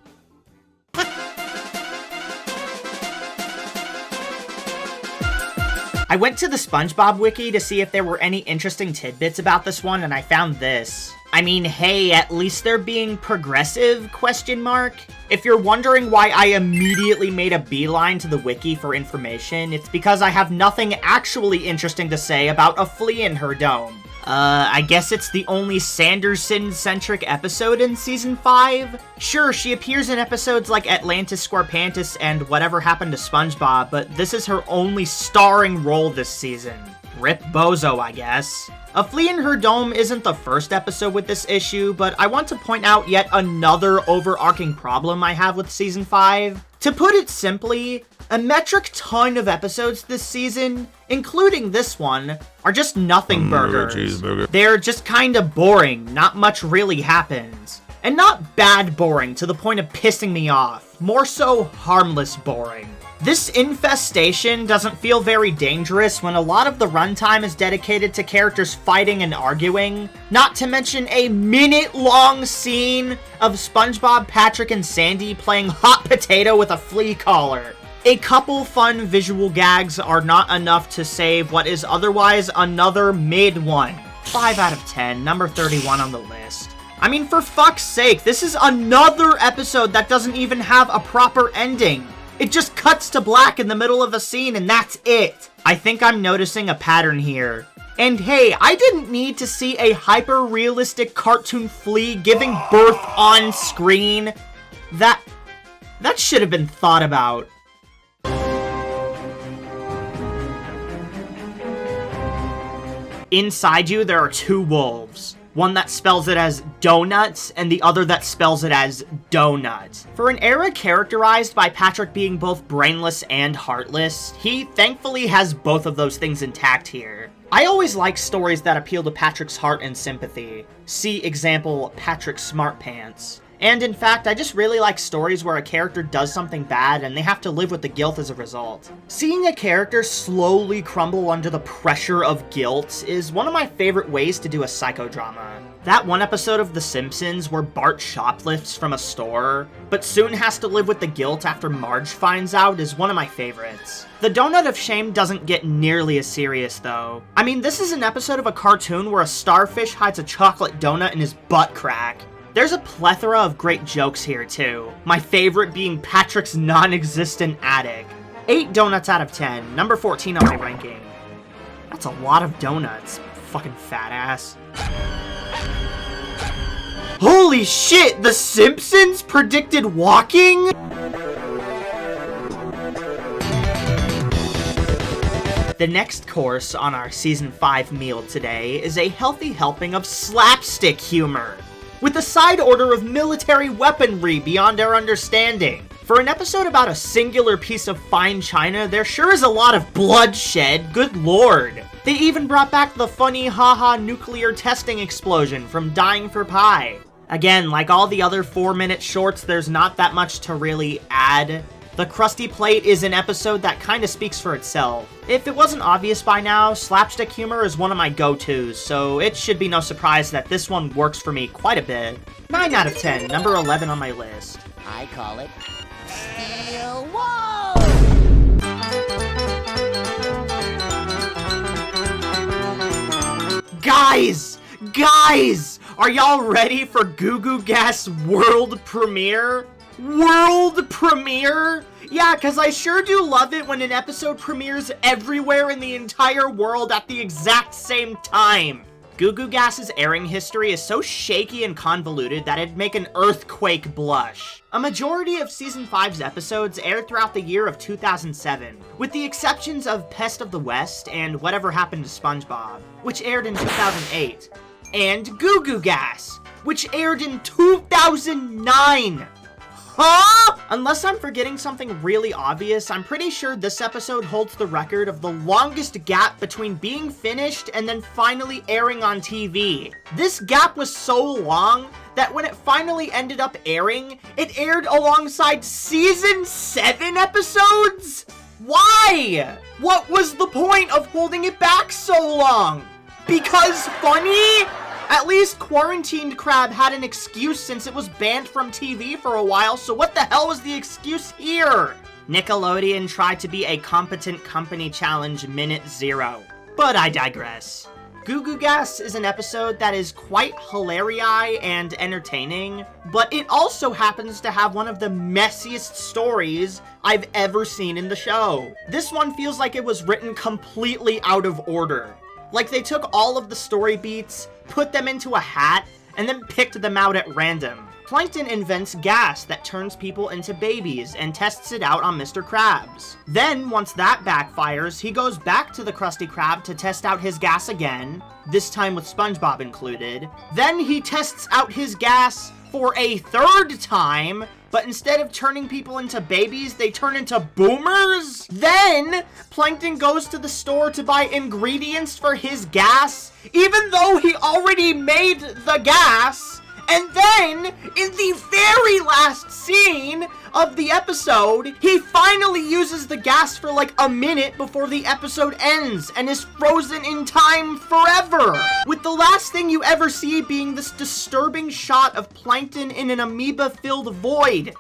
I went to the SpongeBob wiki to see if there were any interesting tidbits about this one, and I found this. I mean, hey, at least they're being progressive, ? If you're wondering why I immediately made a beeline to the wiki for information, it's because I have nothing actually interesting to say about a Flea in Her Dome. I guess it's the only Sanderson-centric episode in Season 5? Sure, she appears in episodes like Atlantis SquarePantis and Whatever Happened to SpongeBob, but this is her only starring role this season. Rip Bozo, I guess. A Flea in Her Dome isn't the first episode with this issue, but I want to point out yet another overarching problem I have with Season 5. To put it simply, a metric ton of episodes this season, including this one, are just nothing burgers. They're just kinda boring, not much really happens. And not bad boring to the point of pissing me off, more so harmless boring. This infestation doesn't feel very dangerous when a lot of the runtime is dedicated to characters fighting and arguing, not to mention a minute-long scene of SpongeBob, Patrick, and Sandy playing hot potato with a flea collar. A couple fun visual gags are not enough to save what is otherwise another mid one. 5 out of 10, number 31 on the list. I mean, for fuck's sake, this is another episode that doesn't even have a proper ending. It just cuts to black in the middle of a scene and that's it. I think I'm noticing a pattern here. And hey, I didn't need to see a hyper-realistic cartoon flea giving birth on screen. That should have been thought about. Inside you, there are 2 wolves. One that spells it as donuts, and the other that spells it as donut. For an era characterized by Patrick being both brainless and heartless, he thankfully has both of those things intact here. I always like stories that appeal to Patrick's heart and sympathy. See example, Patrick Smart Pants. And in fact, I just really like stories where a character does something bad and they have to live with the guilt as a result. Seeing a character slowly crumble under the pressure of guilt is one of my favorite ways to do a psychodrama. That one episode of The Simpsons where Bart shoplifts from a store, but soon has to live with the guilt after Marge finds out is one of my favorites. The Donut of Shame doesn't get nearly as serious though. I mean, this is an episode of a cartoon where a starfish hides a chocolate donut in his butt crack. There's a plethora of great jokes here too, my favorite being Patrick's non-existent attic. 8 donuts out of 10, number 14 on my ranking. That's a lot of donuts, fucking fat ass. Holy shit, The Simpsons predicted walking? The next course on our Season 5 meal today is a healthy helping of slapstick humor, with a side order of military weaponry beyond our understanding. For an episode about a singular piece of fine china, there sure is a lot of bloodshed, good lord. They even brought back the funny haha nuclear testing explosion from Dying for Pie. Again, like all the other 4-minute shorts, there's not that much to really add. The Krusty Plate is an episode that kinda speaks for itself. If it wasn't obvious by now, slapstick humor is one of my go-tos, so it should be no surprise that this one works for me quite a bit. 9 out of 10, number 11 on my list. I call it Steel Wall! Guys! Are y'all ready for Goo Goo Gas world premiere? World premiere? Yeah, cause I sure do love it when an episode premieres everywhere in the entire world at the exact same time. Goo Goo Gas's airing history is so shaky and convoluted that it'd make an earthquake blush. A majority of Season 5's episodes aired throughout the year of 2007, with the exceptions of Pest of the West and Whatever Happened to SpongeBob, which aired in 2008, and Goo Goo Gas, which aired in 2009. Huh? Unless I'm forgetting something really obvious, I'm pretty sure this episode holds the record of the longest gap between being finished and then finally airing on TV. This gap was so long that when it finally ended up airing, it aired alongside Season 7 episodes? Why? What was the point of holding it back so long? Because funny? At least Quarantined Crab had an excuse since it was banned from TV for a while, so what the hell was the excuse here? Nickelodeon tried to be a competent company challenge minute 0. But I digress. Goo Goo Gas is an episode that is quite hilarious and entertaining, but it also happens to have one of the messiest stories I've ever seen in the show. This one feels like it was written completely out of order. Like they took all of the story beats, put them into a hat, and then picked them out at random. Plankton invents gas that turns people into babies and tests it out on Mr. Krabs. Then, once that backfires, he goes back to the Krusty Krab to test out his gas again, this time with SpongeBob included. Then he tests out his gas for a 3rd time, but instead of turning people into babies, they turn into boomers? Then, Plankton goes to the store to buy ingredients for his gas, even though he already made the gas. And then, in the very last scene of the episode, he finally uses the gas for like a minute before the episode ends and is frozen in time forever, with the last thing you ever see being this disturbing shot of Plankton in an amoeba-filled void.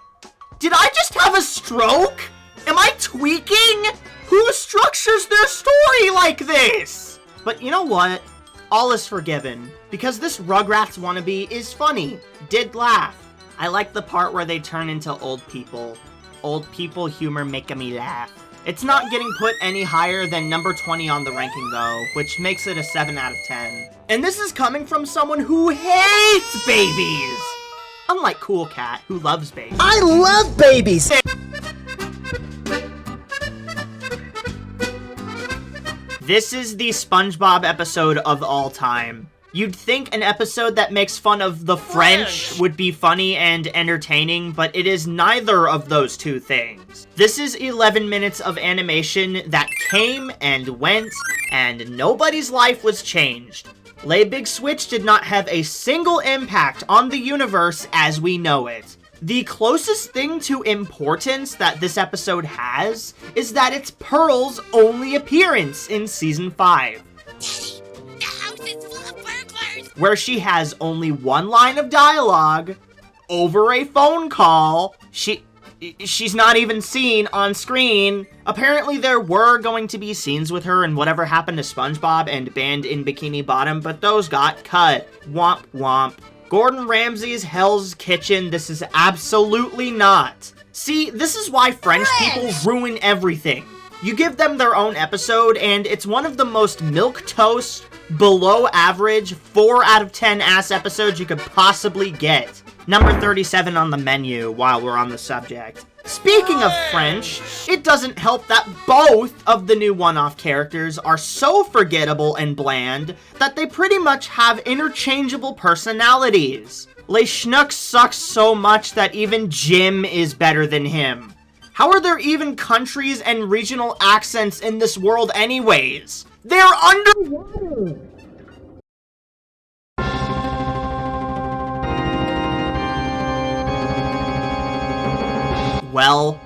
Did I just have a stroke? Am I tweaking? Who structures their story like this? But you know what? All is forgiven, because this Rugrats wannabe is funny. Did laugh. I like the part where they turn into old people. Old people humor making me laugh. It's not getting put any higher than number 20 on the ranking though, which makes it a 7 out of 10. And this is coming from someone who hates babies! Unlike Cool Cat, who loves babies. I love babies! This is the SpongeBob episode of all time. You'd think an episode that makes fun of the French would be funny and entertaining, but it is neither of those two things. This is 11 minutes of animation that came and went, and nobody's life was changed. Lay Big Switch did not have a single impact on the universe as we know it. The closest thing to importance that this episode has is that it's Pearl's only appearance in Season 5. The house is full of burglars! Where she has only one line of dialogue, over a phone call, she's not even seen on screen. Apparently there were going to be scenes with her in Whatever Happened to SpongeBob and Band in Bikini Bottom, but those got cut. Womp womp. Gordon Ramsay's Hell's Kitchen, this is absolutely not. See, this is why French people ruin everything. You give them their own episode, and it's one of the most milquetoast, below average, 4 out of 10 ass episodes you could possibly get. Number 37 on the menu while we're on the subject. Speaking of French, it doesn't help that both of the new one-off characters are so forgettable and bland that they pretty much have interchangeable personalities. Les Schnucks sucks so much that even Jim is better than him. How are there even countries and regional accents in this world anyways? They're underwater! Well,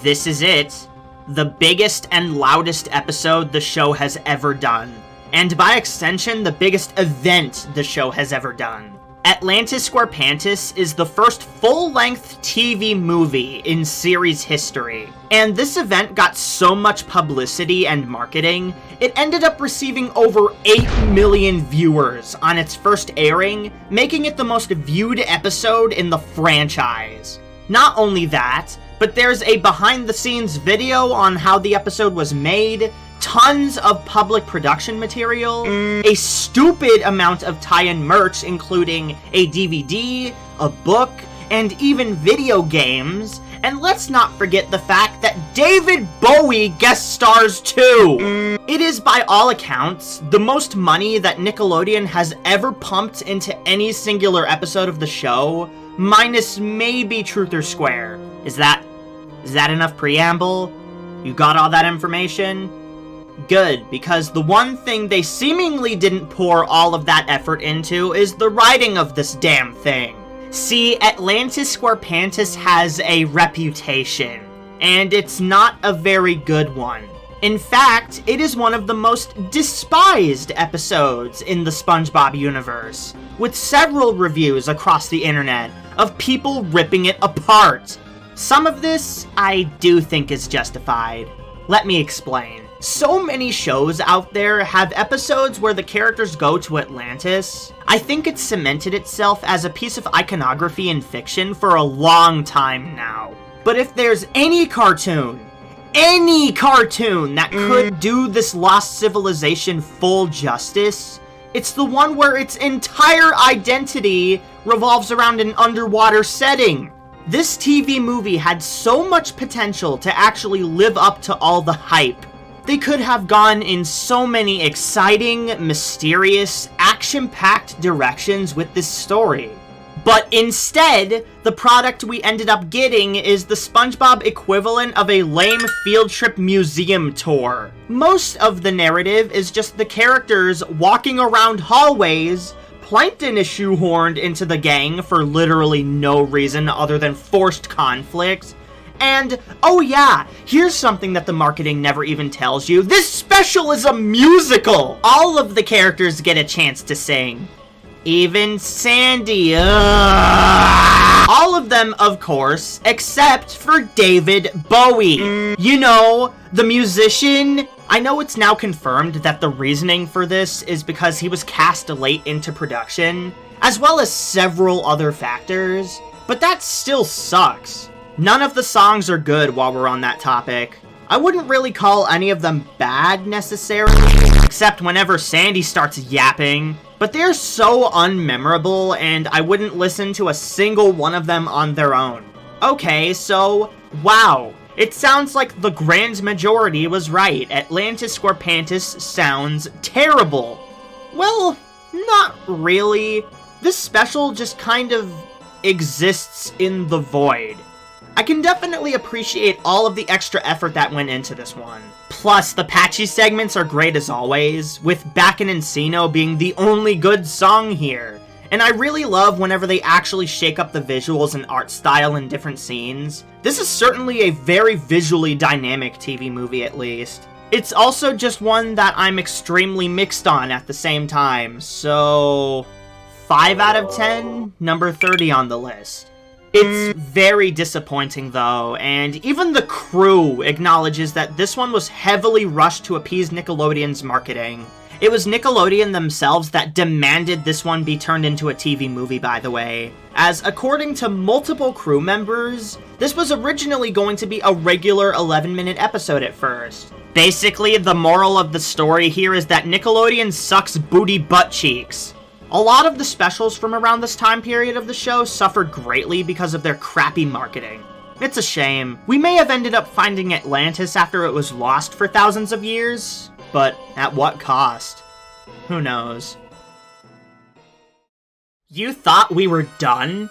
this is it. The biggest and loudest episode the show has ever done. And by extension, the biggest event the show has ever done. Atlantis SquarePantis is the first full-length TV movie in series history. And this event got so much publicity and marketing, it ended up receiving over 8 million viewers on its first airing, making it the most viewed episode in the franchise. Not only that, but there's a behind-the-scenes video on how the episode was made, tons of public production material, a stupid amount of tie-in merch including a DVD, a book, and even video games, and let's not forget the fact that David Bowie guest stars too! It is by all accounts the most money that Nickelodeon has ever pumped into any singular episode of the show, minus maybe Truth or Square. Is that enough preamble? You got all that information? Good, because the one thing they seemingly didn't pour all of that effort into is the writing of this damn thing. See, Atlantis SquarePantis has a reputation, and it's not a very good one. In fact, it is one of the most despised episodes in the SpongeBob universe, with several reviews across the internet of people ripping it apart. Some of this, I do think is justified. Let me explain. So many shows out there have episodes where the characters go to Atlantis. I think it's cemented itself as a piece of iconography in fiction for a long time now. But if there's any cartoon that could do this lost civilization full justice, it's the one where its entire identity revolves around an underwater setting. This TV movie had so much potential to actually live up to all the hype. They could have gone in so many exciting, mysterious, action-packed directions with this story. But instead, the product we ended up getting is the SpongeBob equivalent of a lame field trip museum tour. Most of the narrative is just the characters walking around hallways. Plankton is shoehorned into the gang for literally no reason other than forced conflict. And, oh yeah, here's something that the marketing never even tells you. This special is a musical! All of the characters get a chance to sing. Even Sandy, All of them, of course, except for David Bowie. You know, the musician. I know it's now confirmed that the reasoning for this is because he was cast late into production, as well as several other factors, but that still sucks. None of the songs are good while we're on that topic. I wouldn't really call any of them bad necessarily, except whenever Sandy starts yapping, but they're so unmemorable and I wouldn't listen to a single one of them on their own. Okay, so, wow. It sounds like the grand majority was right. Atlantis SquarePantis sounds terrible. Well, Not really. This special just kind of exists in the void. I can definitely appreciate all of the extra effort that went into this one. Plus, the patchy segments are great as always, with Back in Encino being the only good song here. And I really love whenever they actually shake up the visuals and art style in different scenes. This is certainly a very visually dynamic TV movie at least. It's also just one that I'm extremely mixed on at the same time, so 5 out of 10, number 30 on the list. It's very disappointing though, and even the crew acknowledges that this one was heavily rushed to appease Nickelodeon's marketing. It was Nickelodeon themselves that demanded this one be turned into a TV movie, by the way, as according to multiple crew members, this was originally going to be a regular 11-minute episode at first. Basically, the moral of the story here is that Nickelodeon sucks booty butt cheeks. A lot of the specials from around this time period of the show suffered greatly because of their crappy marketing. It's a shame. We may have ended up finding Atlantis after it was lost for thousands of years, but at what cost? Who knows? You thought we were done?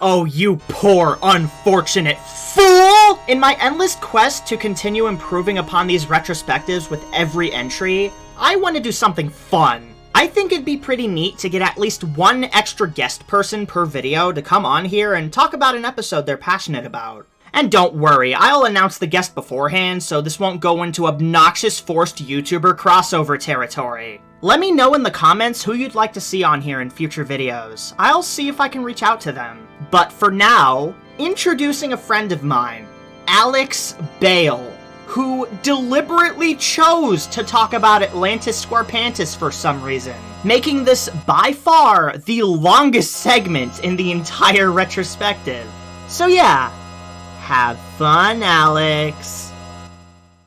Oh, you poor, unfortunate fool! In my endless quest to continue improving upon these retrospectives with every entry, I want to do something fun. I think it'd be pretty neat to get at least one extra guest person per video to come on here and talk about an episode they're passionate about. And don't worry, I'll announce the guest beforehand so this won't go into obnoxious forced YouTuber crossover territory. Let me know in the comments who you'd like to see on here in future videos. I'll see if I can reach out to them. But for now, introducing a friend of mine, Alex Bale, who deliberately chose to talk about Atlantis SquarePantis for some reason, making this by far the longest segment in the entire retrospective. So yeah, have fun, Alex.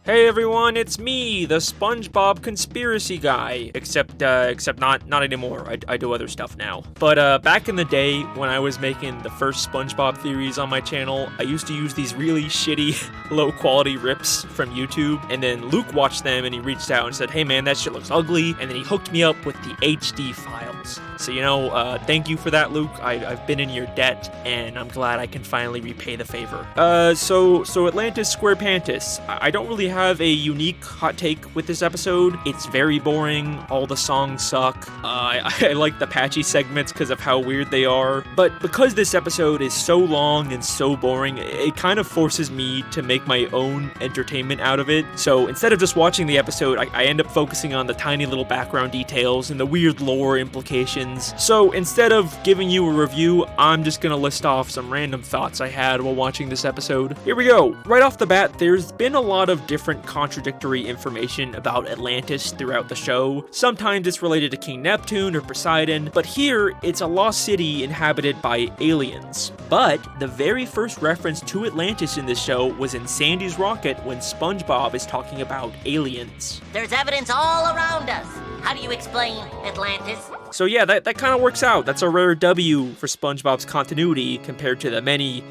Hey everyone, it's me, the SpongeBob conspiracy guy. Except not anymore. I do other stuff now. But back in the day, when I was making the first SpongeBob theories on my channel, I used to use these really shitty, low-quality rips from YouTube, and then Luke watched them and he reached out and said, hey man, that shit looks ugly, and then he hooked me up with the HD files. So, you know, thank you for that, Luke. I've been in your debt, and I'm glad I can finally repay the favor. So Atlantis SquarePantis. I don't really have a unique hot take with this episode. It's very boring. All the songs suck. I like the patchy segments because of how weird they are. But because this episode is so long and so boring, it kind of forces me to make my own entertainment out of it. So instead of just watching the episode, I end up focusing on the tiny little background details and the weird lore implications. So instead of giving you a review, I'm just gonna list off some random thoughts I had while watching this episode. Here we go. Right off the bat, there's been a lot of different contradictory information about Atlantis throughout the show. Sometimes it's related to King Neptune or Poseidon, but here it's a lost city inhabited by aliens. But the very first reference to Atlantis in this show was in Sandy's rocket when SpongeBob is talking about aliens. There's evidence all around us. How do you explain Atlantis? So yeah, that kind of works out. That's a rare W for SpongeBob's continuity compared to the many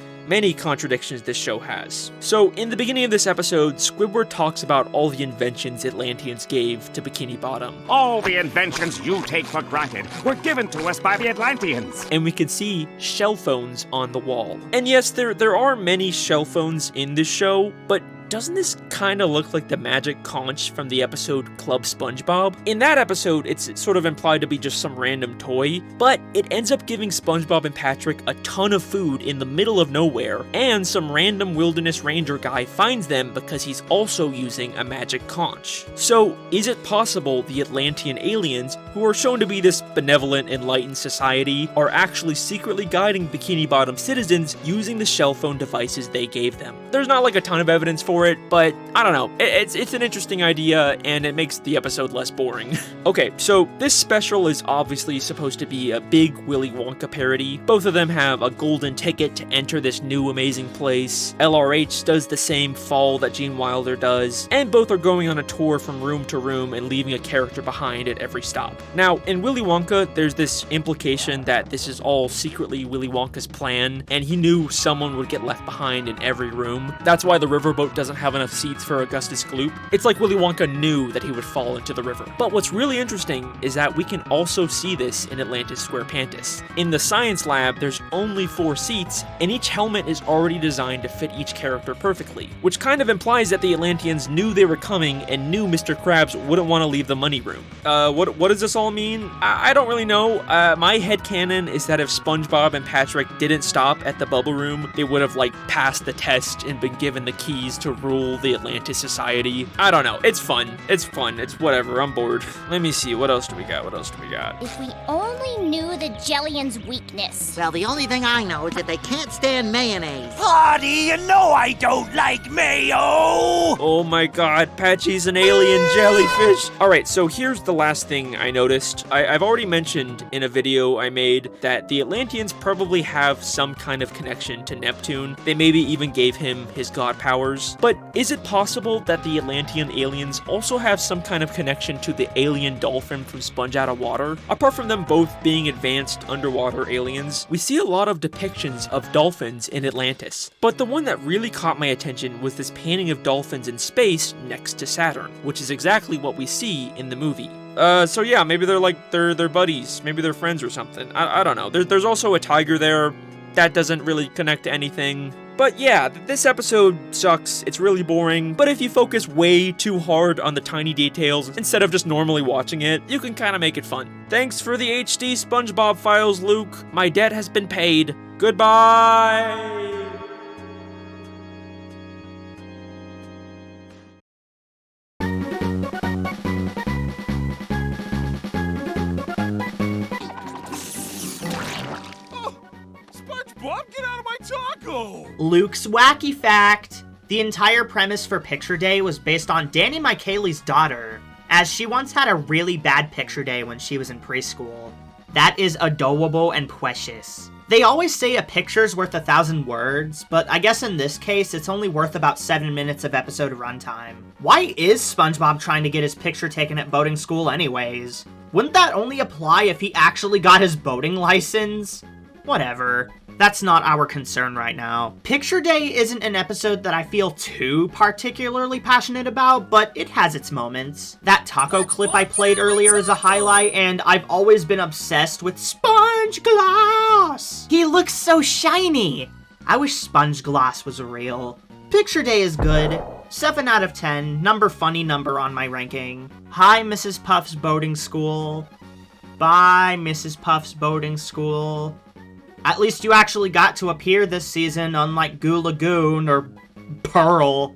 contradictions this show has. So in the beginning of this episode, Squidward talks about all the inventions Atlanteans gave to Bikini Bottom. All the inventions you take for granted were given to us by the Atlanteans. And we can see shell phones on the wall. And yes, there are many shell phones in this show, but doesn't this kind of look like the magic conch from the episode Club SpongeBob? In that episode, it's sort of implied to be just some random toy, but it ends up giving SpongeBob and Patrick a ton of food in the middle of nowhere, and some random wilderness ranger guy finds them because he's also using a magic conch. So, is it possible the Atlantean aliens, who are shown to be this benevolent, enlightened society, are actually secretly guiding Bikini Bottom citizens using the shell phone devices they gave them? There's not like a ton of evidence for it, but I don't know. It's an interesting idea, and it makes the episode less boring. Okay, so this special is obviously supposed to be a big Willy Wonka parody. Both of them have a golden ticket to enter this new amazing place. LRH does the same fall that Gene Wilder does, and both are going on a tour from room to room and leaving a character behind at every stop. Now, in Willy Wonka, there's this implication that this is all secretly Willy Wonka's plan, and he knew someone would get left behind in every room. That's why the riverboat doesn't doesn't have enough seats for Augustus Gloop. It's like Willy Wonka knew that he would fall into the river. But what's really interesting is that we can also see this in Atlantis SquarePantis. In the science lab, there's only 4 seats, and each helmet is already designed to fit each character perfectly, which kind of implies that the Atlanteans knew they were coming and knew Mr. Krabs wouldn't want to leave the money room. What does this all mean? I don't really know. My headcanon is that if SpongeBob and Patrick didn't stop at the bubble room, they would have, like, passed the test and been given the keys to rule the Atlantis society. I don't know. It's fun. It's fun. It's whatever. I'm bored. Let me see. What else do we got? If we only knew the Jellian's weakness. Well, the only thing I know is that they can't stand mayonnaise. Artie, you know I don't like mayo! Oh my god, Patchy's an alien jellyfish. Alright, so here's the last thing I noticed. I've already mentioned in a video I made that the Atlanteans probably have some kind of connection to Neptune. They maybe even gave him his god powers. But is it possible that the Atlantean aliens also have some kind of connection to the alien dolphin from Sponge Out of Water? Apart from them both being advanced underwater aliens, we see a lot of depictions of dolphins in Atlantis. But the one that really caught my attention was this painting of dolphins in space next to Saturn, which is exactly what we see in the movie. So yeah, maybe they're buddies, maybe they're friends or something. I don't know. There's also a tiger there. That doesn't really connect to anything. But yeah, this episode sucks, it's really boring, but if you focus way too hard on the tiny details instead of just normally watching it, you can kinda make it fun. Thanks for the HD SpongeBob files, Luke. My debt has been paid. Goodbye! SpongeBob, get out of my taco! Luke's wacky fact. The entire premise for Picture Day was based on Danny Michaeli's daughter, as she once had a really bad picture day when she was in preschool. That is adorable and precious. They always say a picture's worth 1,000 words, but I guess in this case, it's only worth about 7 minutes of episode runtime. Why is SpongeBob trying to get his picture taken at boating school anyways? Wouldn't that only apply if he actually got his boating license? Whatever. That's not our concern right now. Picture Day isn't an episode that I feel too particularly passionate about, but it has its moments. That taco clip I played earlier is a highlight, and I've always been obsessed with Sponge Glass! He looks so shiny! I wish Sponge Glass was real. Picture Day is good. 7 out of 10, funny number on my ranking. Hi, Mrs. Puff's boating school. Bye, Mrs. Puff's boating school. At least you actually got to appear this season, unlike Goo Lagoon or Pearl.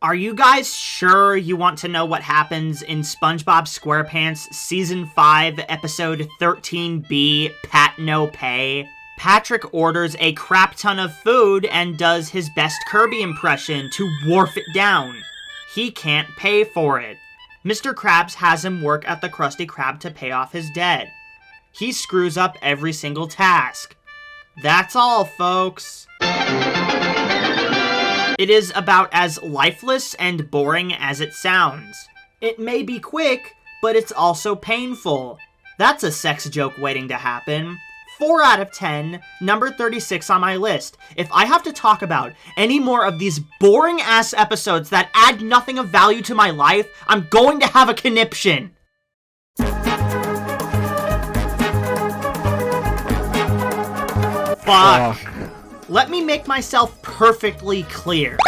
Are you guys sure you want to know what happens in SpongeBob SquarePants Season 5, Episode 13B, Pat No Pay? Patrick orders a crap ton of food and does his best Kirby impression to wharf it down. He can't pay for it. Mr. Krabs has him work at the Krusty Krab to pay off his debt. He screws up every single task. That's all, folks. It is about as lifeless and boring as it sounds. It may be quick, but it's also painful. That's a sex joke waiting to happen. 4 out of 10, number 36 on my list. If I have to talk about any more of these boring-ass episodes that add nothing of value to my life, I'm going to have a conniption. Fuck. Let me make myself perfectly clear.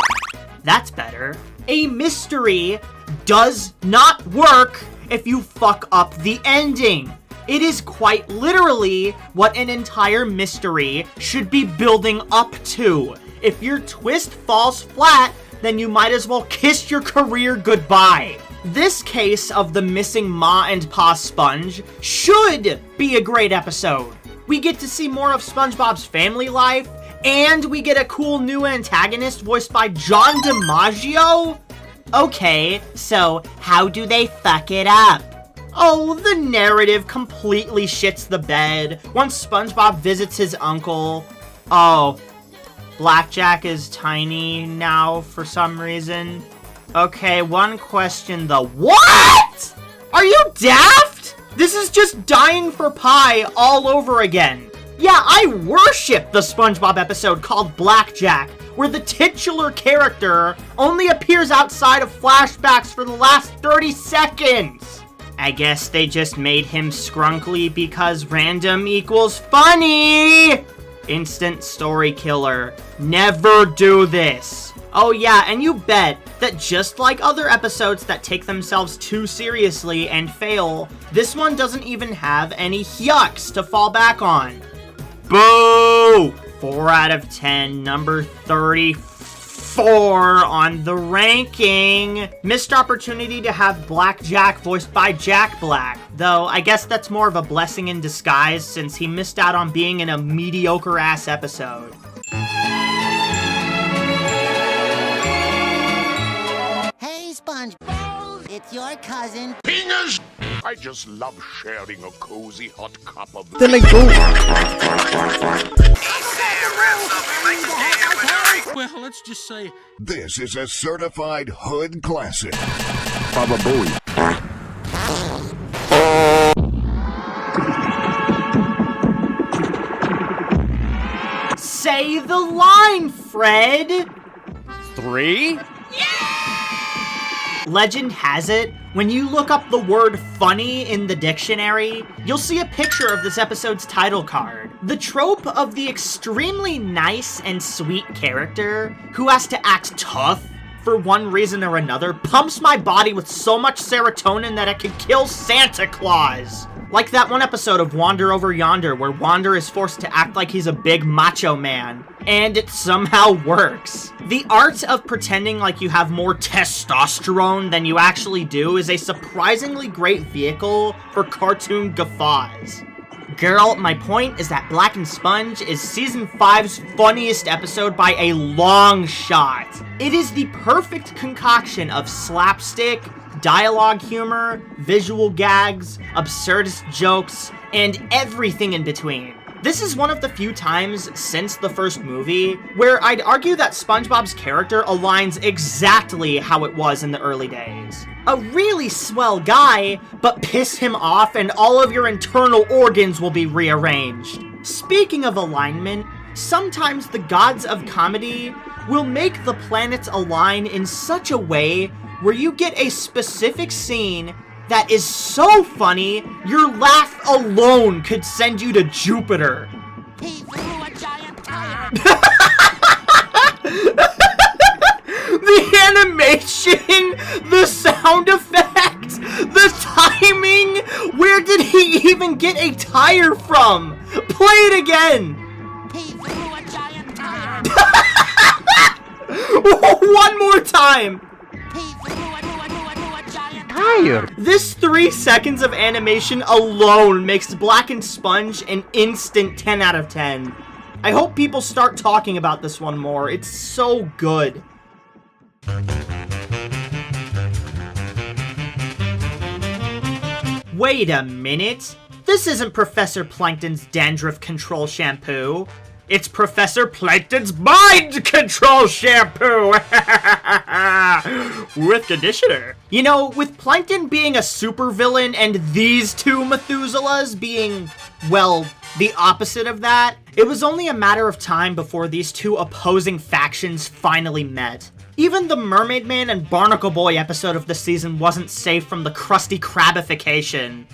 That's better. A mystery does not work if you fuck up the ending. It is quite literally what an entire mystery should be building up to. If your twist falls flat, then you might as well kiss your career goodbye. This case of the missing Ma and Pa Sponge should be a great episode. We get to see more of SpongeBob's family life, and we get a cool new antagonist voiced by John DiMaggio? Okay, so how do they fuck it up? Oh, the narrative completely shits the bed once SpongeBob visits his uncle. Oh, Blackjack is tiny now for some reason. Okay, one question though. What? Are you daft? This is just dying for pie all over again. Yeah, I worship the SpongeBob episode called Blackjack, where the titular character only appears outside of flashbacks for the last 30 seconds. I guess they just made him scrunkly because random equals funny! Instant story killer. Never do this. Oh yeah, and you bet that just like other episodes that take themselves too seriously and fail, this one doesn't even have any yucks to fall back on. Boo! 4 out of 10, number 34 on the ranking. Missed opportunity to have Blackjack voiced by Jack Black, though I guess that's more of a blessing in disguise since he missed out on being in a mediocre-ass episode. Hey, SpongeBob, it's your cousin. Penis! I just love sharing a cozy hot cup of... Then I go. Well, let's just say... This is a certified hood classic. Probably. Say the line, Fred! 3? Legend has it, when you look up the word funny in the dictionary, you'll see a picture of this episode's title card. The trope of the extremely nice and sweet character who has to act tough for one reason or another pumps my body with so much serotonin that it could kill Santa Claus. Like that one episode of Wander Over Yonder where Wander is forced to act like he's a big macho man, and it somehow works. The art of pretending like you have more testosterone than you actually do is a surprisingly great vehicle for cartoon guffaws. Girl, my point is that Blackened Sponge is Season 5's funniest episode by a long shot. It is the perfect concoction of slapstick, dialogue humor, visual gags, absurdist jokes, and everything in between. This is one of the few times since the first movie where I'd argue that SpongeBob's character aligns exactly how it was in the early days. A really swell guy, but piss him off and all of your internal organs will be rearranged. Speaking of alignment, sometimes the gods of comedy will make the planets align in such a way where you get a specific scene that is so funny, your laugh alone could send you to Jupiter. He threw a giant tire. The animation, the sound effects, the timing, where did he even get a tire from? Play it again. He threw a giant tire. One more time. He threw a giant tire. This 3 seconds of animation alone makes Blackened Sponge an instant 10 out of 10. I hope people start talking about this one more. It's so good. Wait a minute. This isn't Professor Plankton's dandruff control shampoo. It's Professor Plankton's mind control shampoo! With conditioner. You know, with Plankton being a supervillain and these two Methuselahs being, well, the opposite of that, it was only a matter of time before these two opposing factions finally met. Even the Mermaid Man and Barnacle Boy episode of the season wasn't safe from the Krusty Krabification.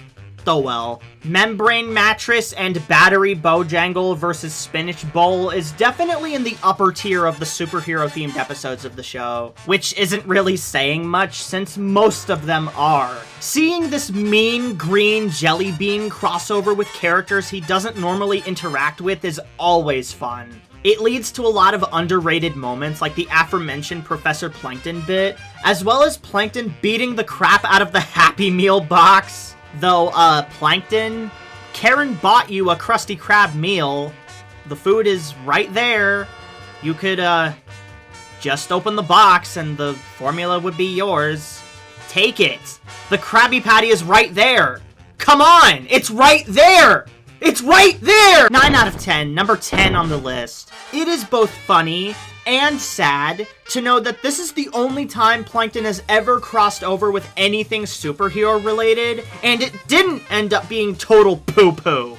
Oh well. Membrane Mattress and Battery Bojangle versus Spinach Bowl is definitely in the upper tier of the superhero-themed episodes of the show, which isn't really saying much since most of them are. Seeing this mean green jelly bean crossover with characters he doesn't normally interact with is always fun. It leads to a lot of underrated moments like the aforementioned Professor Plankton bit, as well as Plankton beating the crap out of the Happy Meal box. Though, Plankton, Karen bought you a Krusty Krab meal. The food is right there. You could, just open the box and the formula would be yours. Take it. The Krabby Patty is right there. Come on, it's right there. It's right there! 9 out of 10, number 10 on the list. It is both funny and sad to know that this is the only time Plankton has ever crossed over with anything superhero related, and it didn't end up being total poo-poo.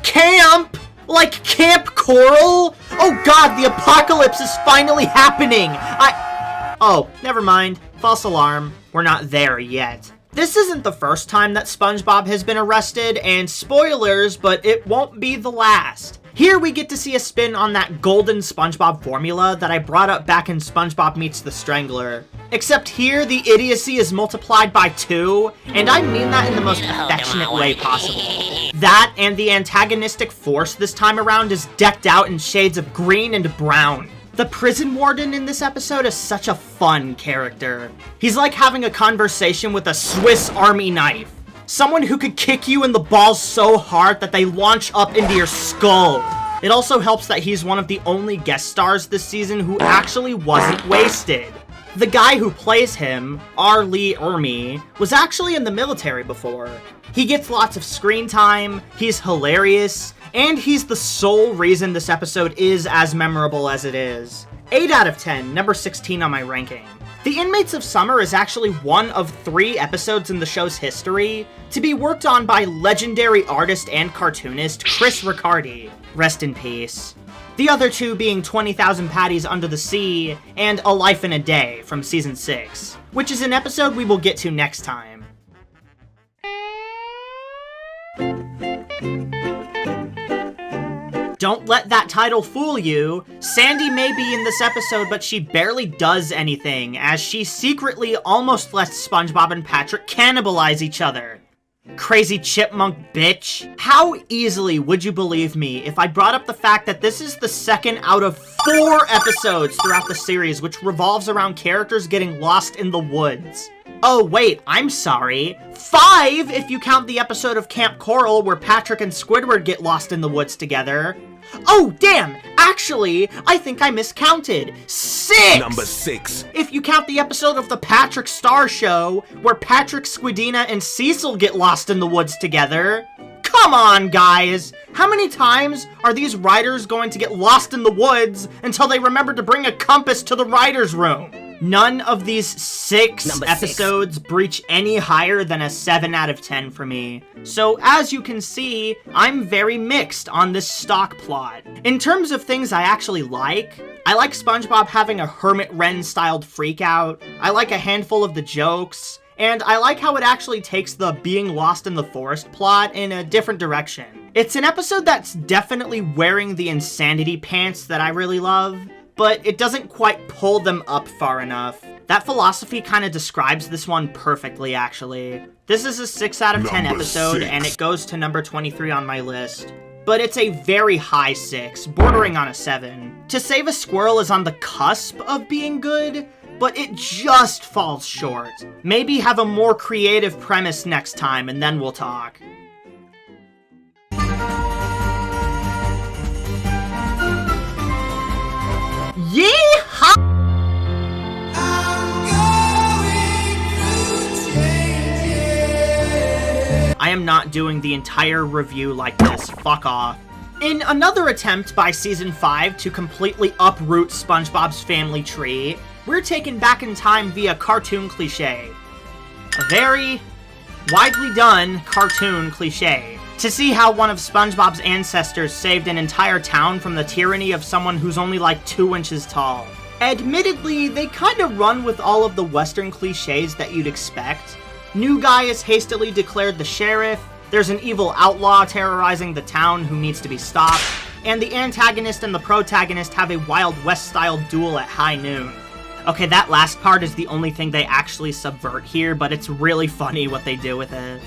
Camp? Like Camp Coral? Oh god, the apocalypse is finally happening! Oh, never mind. False alarm. We're not there yet. This isn't the first time that SpongeBob has been arrested, and spoilers, but it won't be the last. Here we get to see a spin on that golden SpongeBob formula that I brought up back in SpongeBob Meets the Strangler. Except here, the idiocy is multiplied by 2, and I mean that in the most affectionate way possible. That and the antagonistic force this time around is decked out in shades of green and brown. The prison warden in this episode is such a fun character. He's like having a conversation with a Swiss Army knife. Someone who could kick you in the balls so hard that they launch up into your skull. It also helps that he's one of the only guest stars this season who actually wasn't wasted. The guy who plays him, R. Lee Ermey, was actually in the military before. He gets lots of screen time, he's hilarious, and he's the sole reason this episode is as memorable as it is. 8 out of 10, number 16 on my ranking. The Inmates of Summer is actually one of 3 episodes in the show's history to be worked on by legendary artist and cartoonist Chris Riccardi. Rest in peace. The other 2 being 20,000 Patties Under the Sea and A Life in a Day from Season 6, which is an episode we will get to next time. Don't let that title fool you. Sandy may be in this episode, but she barely does anything, as she secretly almost lets SpongeBob and Patrick cannibalize each other. Crazy chipmunk bitch. How easily would you believe me if I brought up the fact that this is the 2nd out of 4 episodes throughout the series which revolves around characters getting lost in the woods? Oh wait, I'm sorry. 5 if you count the episode of Camp Coral where Patrick and Squidward get lost in the woods together. Oh damn, actually, I think I miscounted. 6! Number 6. If you count the episode of the Patrick Star Show where Patrick, Squidina, and Cecil get lost in the woods together. Come on, guys! How many times are these writers going to get lost in the woods until they remember to bring a compass to the writer's room? None of these 6 episodes breach any higher than a 7 out of 10 for me. So as you can see, I'm very mixed on this stock plot. In terms of things I actually like, I like SpongeBob having a Hermit Wren-styled freakout, I like a handful of the jokes, and I like how it actually takes the being lost in the forest plot in a different direction. It's an episode that's definitely wearing the insanity pants that I really love, but it doesn't quite pull them up far enough. That philosophy kind of describes this one perfectly, actually. This is a 6 out of 10 episode, and it goes to number 23 on my list. But it's a very high 6, bordering on a 7. To Save a Squirrel is on the cusp of being good, but it just falls short. Maybe have a more creative premise next time, and then we'll talk. Yeehaw! I am not doing the entire review like this, fuck off. In another attempt by Season 5 to completely uproot SpongeBob's family tree, we're taken back in time via cartoon cliche. A very widely done cartoon cliche. To see how one of SpongeBob's ancestors saved an entire town from the tyranny of someone who's only like 2 inches tall. Admittedly, they kinda run with all of the Western cliches that you'd expect. New guy is hastily declared the sheriff, there's an evil outlaw terrorizing the town who needs to be stopped, and the antagonist and the protagonist have a Wild West-style duel at high noon. Okay, that last part is the only thing they actually subvert here, but it's really funny what they do with it.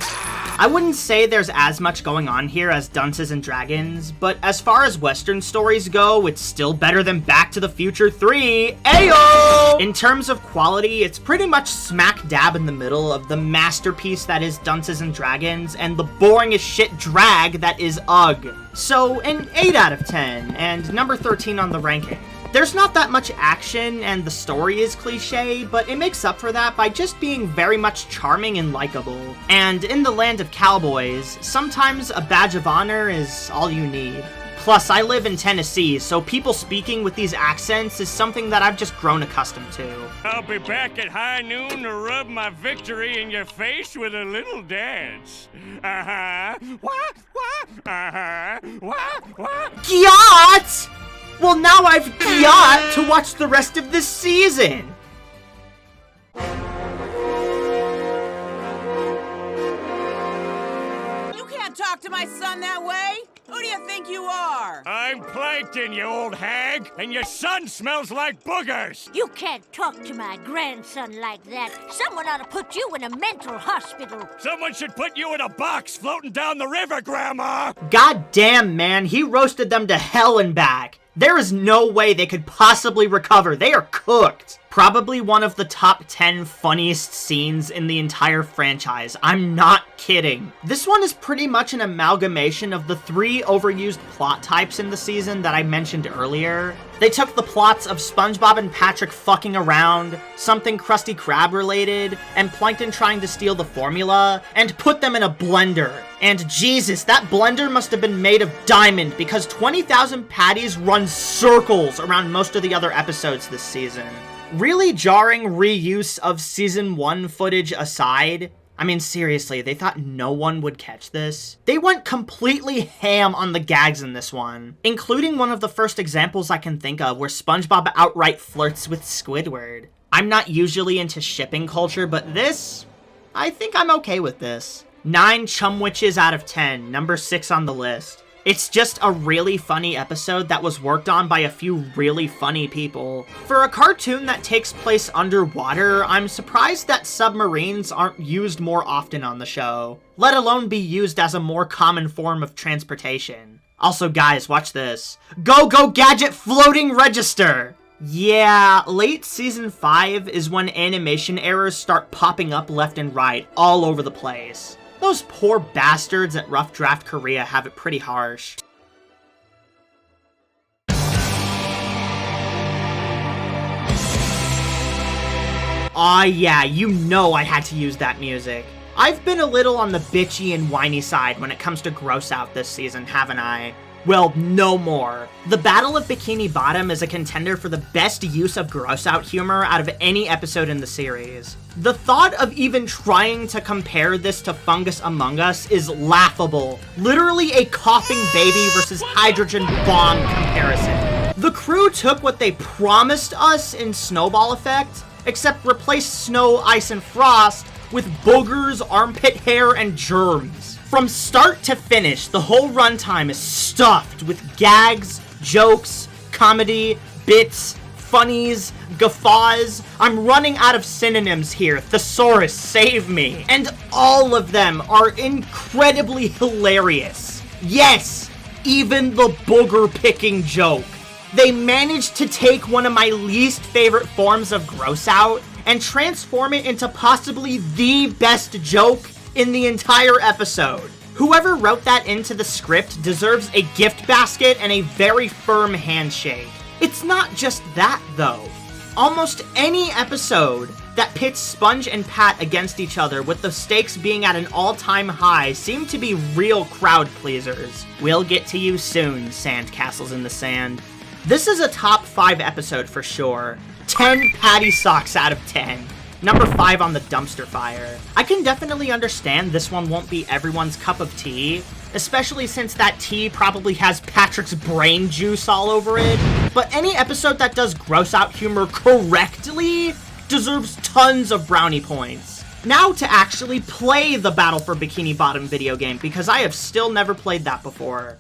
I wouldn't say there's as much going on here as Dunces and Dragons, but as far as Western stories go, it's still better than Back to the Future 3, Ayo! In terms of quality, it's pretty much smack dab in the middle of the masterpiece that is Dunces and Dragons and the boring as shit drag that is Ugg. So, an 8 out of 10, and number 13 on the ranking. There's not that much action and the story is cliche, but it makes up for that by just being very much charming and likable. And in the land of cowboys, sometimes a badge of honor is all you need. Plus, I live in Tennessee, so people speaking with these accents is something that I've just grown accustomed to. I'll be back at high noon to rub my victory in your face with a little dance. Uh-huh. What? Uh-huh. What? Gyat! Well, now I've got to watch the rest of this season! You can't talk to my son that way! Who do you think you are? I'm Plankton, you old hag, and your son smells like boogers! You can't talk to my grandson like that. Someone ought to put you in a mental hospital. Someone should put you in a box floating down the river, Grandma! God damn, man, he roasted them to hell and back. There is no way they could possibly recover. They are cooked. Probably one of the top 10 funniest scenes in the entire franchise. I'm not kidding. This one is pretty much an amalgamation of the 3 overused plot types in the season that I mentioned earlier. They took the plots of SpongeBob and Patrick fucking around, something Krusty Krab related, and Plankton trying to steal the formula, and put them in a blender. And Jesus, that blender must have been made of diamond because 20,000 Patties run circles around most of the other episodes this season. Really jarring reuse of Season 1 footage aside, I mean seriously, they thought no one would catch this? They went completely ham on the gags in this one, including one of the first examples I can think of where SpongeBob outright flirts with Squidward. I'm not usually into shipping culture, but this, I think I'm okay with this. 9 Chumwitches out of 10, number 6 on the list. It's just a really funny episode that was worked on by a few really funny people. For a cartoon that takes place underwater, I'm surprised that submarines aren't used more often on the show, let alone be used as a more common form of transportation. Also guys, watch this. Go Gadget Floating Register! Yeah, late season 5 is when animation errors start popping up left and right all over the place. Those poor bastards at Rough Draft Korea have it pretty harsh. Aw yeah, you know I had to use that music. I've been a little on the bitchy and whiny side when it comes to gross out this season, haven't I? Well, no more. The Battle of Bikini Bottom is a contender for the best use of gross out humor out of any episode in the series. The thought of even trying to compare this to Fungus Among Us is laughable. Literally a coughing baby versus hydrogen bomb comparison. The crew took what they promised us in Snowball Effect, except replaced snow, ice, and frost with boogers, armpit hair, and germs. From start to finish, the whole runtime is stuffed with gags, jokes, comedy, bits, funnies, guffaws. I'm running out of synonyms here. Thesaurus, save me. And all of them are incredibly hilarious. Yes, even the booger-picking joke. They managed to take one of my least favorite forms of gross out and transform it into possibly the best joke in the entire episode. Whoever wrote that into the script deserves a gift basket and a very firm handshake. It's not just that, though. Almost any episode that pits Sponge and Pat against each other with the stakes being at an all-time high seem to be real crowd pleasers. We'll get to you soon, Sandcastles in the Sand. This is a top 5 episode for sure. 10 Patty socks out of 10. Number 5 on the dumpster fire. I can definitely understand this one won't be everyone's cup of tea, especially since that tea probably has Patrick's brain juice all over it, but any episode that does gross out humor correctly deserves tons of brownie points. Now to actually play the Battle for Bikini Bottom video game, because I have still never played that before.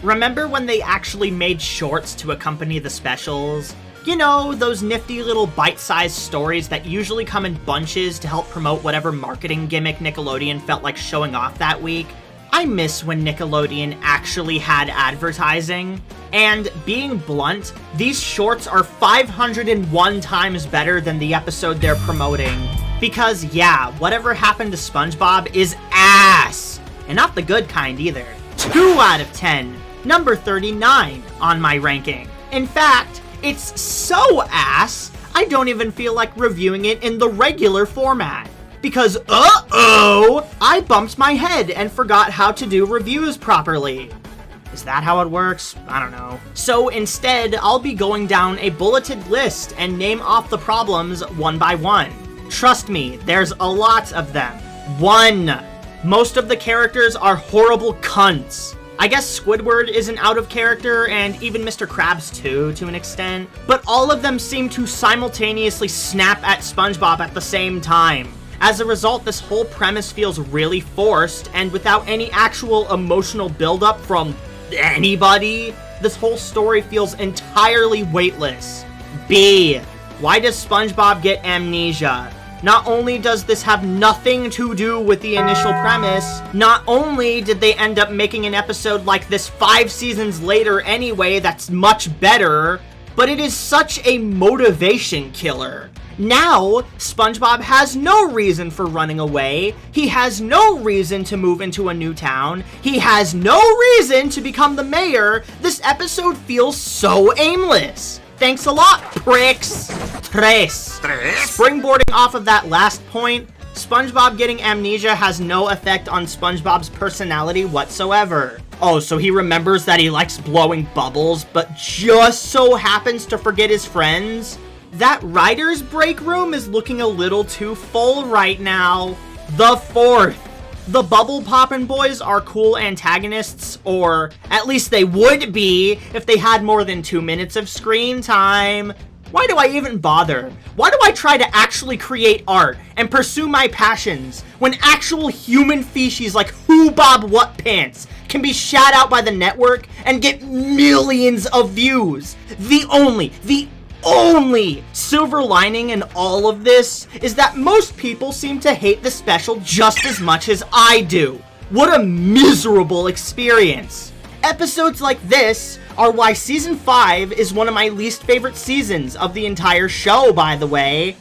Remember when they actually made shorts to accompany the specials? You know, those nifty little bite-sized stories that usually come in bunches to help promote whatever marketing gimmick Nickelodeon felt like showing off that week? I miss when Nickelodeon actually had advertising. And being blunt, these shorts are 501 times better than the episode they're promoting. Because yeah, whatever happened to SpongeBob is ass. and not the good kind either. 2 out of 10, number 39 on my ranking. In fact, it's so ass, I don't even feel like reviewing it in the regular format. Because, I bumped my head and forgot how to do reviews properly. Is that how it works? I don't know. So instead, I'll be going down a bulleted list and name off the problems one by one. Trust me, there's a lot of them. 1. Most of the characters are horrible cunts. I guess Squidward isn't out of character, and even Mr. Krabs too, to an extent. But all of them seem to simultaneously snap at SpongeBob at the same time. As a result, this whole premise feels really forced, and without any actual emotional buildup from anybody, this whole story feels entirely weightless. B. Why does SpongeBob get amnesia? Not only does this have nothing to do with the initial premise, not only did they end up making an episode like this 5 seasons later anyway that's much better, but it is such a motivation killer. Now, SpongeBob has no reason for running away, he has no reason to move into a new town, he has no reason to become the mayor. This episode feels so aimless. Thanks a lot, pricks. Tres. Springboarding off of that last point, SpongeBob getting amnesia has no effect on SpongeBob's personality whatsoever. Oh, so he remembers that he likes blowing bubbles, but just so happens to forget his friends? That writer's break room is looking a little too full right now. The 4th. The Bubble Poppin' Boys are cool antagonists, or at least they would be if they had more than 2 minutes of screen time. Why do I even bother? Why do I try to actually create art and pursue my passions when actual human feces like Who Bob What Pants can be shout out by the network and get millions of views? The only silver lining in all of this is that most people seem to hate the special just as much as I do. What a miserable experience. Episodes like this are why Season 5 is one of my least favorite seasons of the entire show, by the way.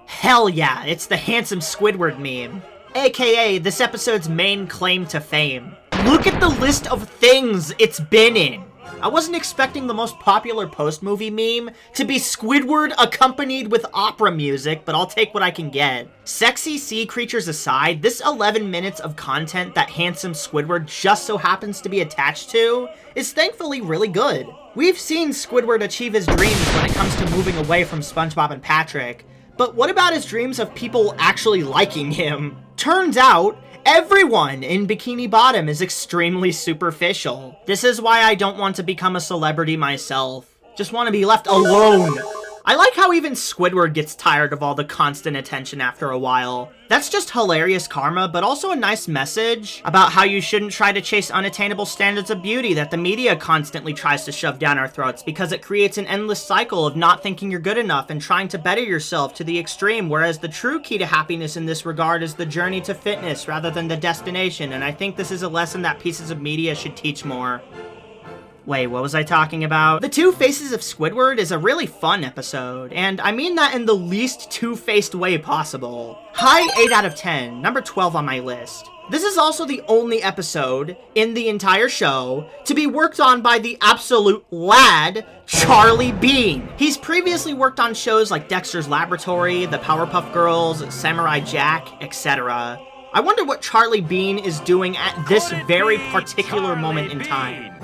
Hell yeah, it's the handsome Squidward meme. AKA this episode's main claim to fame. Look at the list of things it's been in. I wasn't expecting the most popular post-movie meme to be Squidward accompanied with opera music, but I'll take what I can get. Sexy sea creatures aside, this 11 minutes of content that handsome Squidward just so happens to be attached to is thankfully really good. We've seen Squidward achieve his dreams when it comes to moving away from SpongeBob and Patrick, but what about his dreams of people actually liking him? Turns out, everyone in Bikini Bottom is extremely superficial. This is why I don't want to become a celebrity myself. Just want to be left alone. I like how even Squidward gets tired of all the constant attention after a while. That's just hilarious karma, but also a nice message about how you shouldn't try to chase unattainable standards of beauty that the media constantly tries to shove down our throats because it creates an endless cycle of not thinking you're good enough and trying to better yourself to the extreme, whereas the true key to happiness in this regard is the journey to fitness rather than the destination, and I think this is a lesson that pieces of media should teach more. Wait, what was I talking about? The Two Faces of Squidward is a really fun episode, and I mean that in the least two-faced way possible. High 8 out of 10, number 12 on my list. This is also the only episode in the entire show to be worked on by the absolute lad, Charlie Bean. He's previously worked on shows like Dexter's Laboratory, The Powerpuff Girls, Samurai Jack, etc. I wonder what Charlie Bean is doing at this very particular moment in time.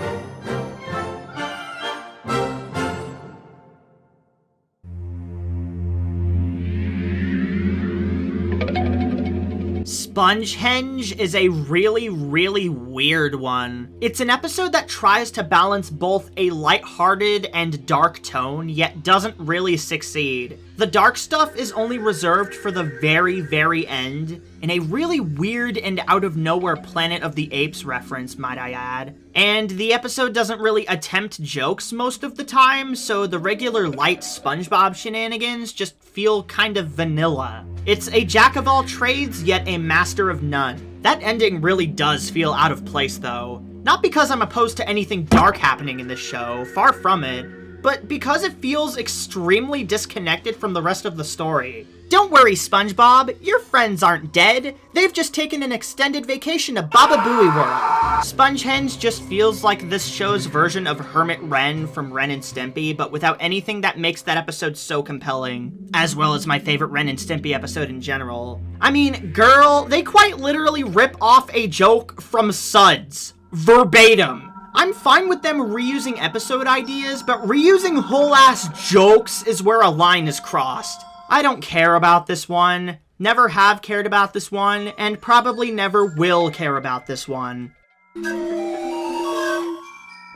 Spongehenge is a really weird one. It's an episode that tries to balance both a lighthearted and dark tone, yet doesn't really succeed. The dark stuff is only reserved for the very end, in a really weird and out-of-nowhere Planet of the Apes reference, might I add. And the episode doesn't really attempt jokes most of the time, so the regular light SpongeBob shenanigans just feel kind of vanilla. It's a jack-of-all-trades, yet a master of none. That ending really does feel out of place, though. Not because I'm opposed to anything dark happening in this show, far from it, but because it feels extremely disconnected from the rest of the story. Don't worry, SpongeBob, your friends aren't dead. They've just taken an extended vacation to Baba Booey World. Spongehenge just feels like this show's version of Hermit Wren from Ren and Stimpy, but without anything that makes that episode so compelling, as well as my favorite Ren and Stimpy episode in general. I mean, girl, they quite literally rip off a joke from Suds. Verbatim. I'm fine with them reusing episode ideas, but reusing whole-ass jokes is where a line is crossed. I don't care about this one, never have cared about this one, and probably never will care about this one.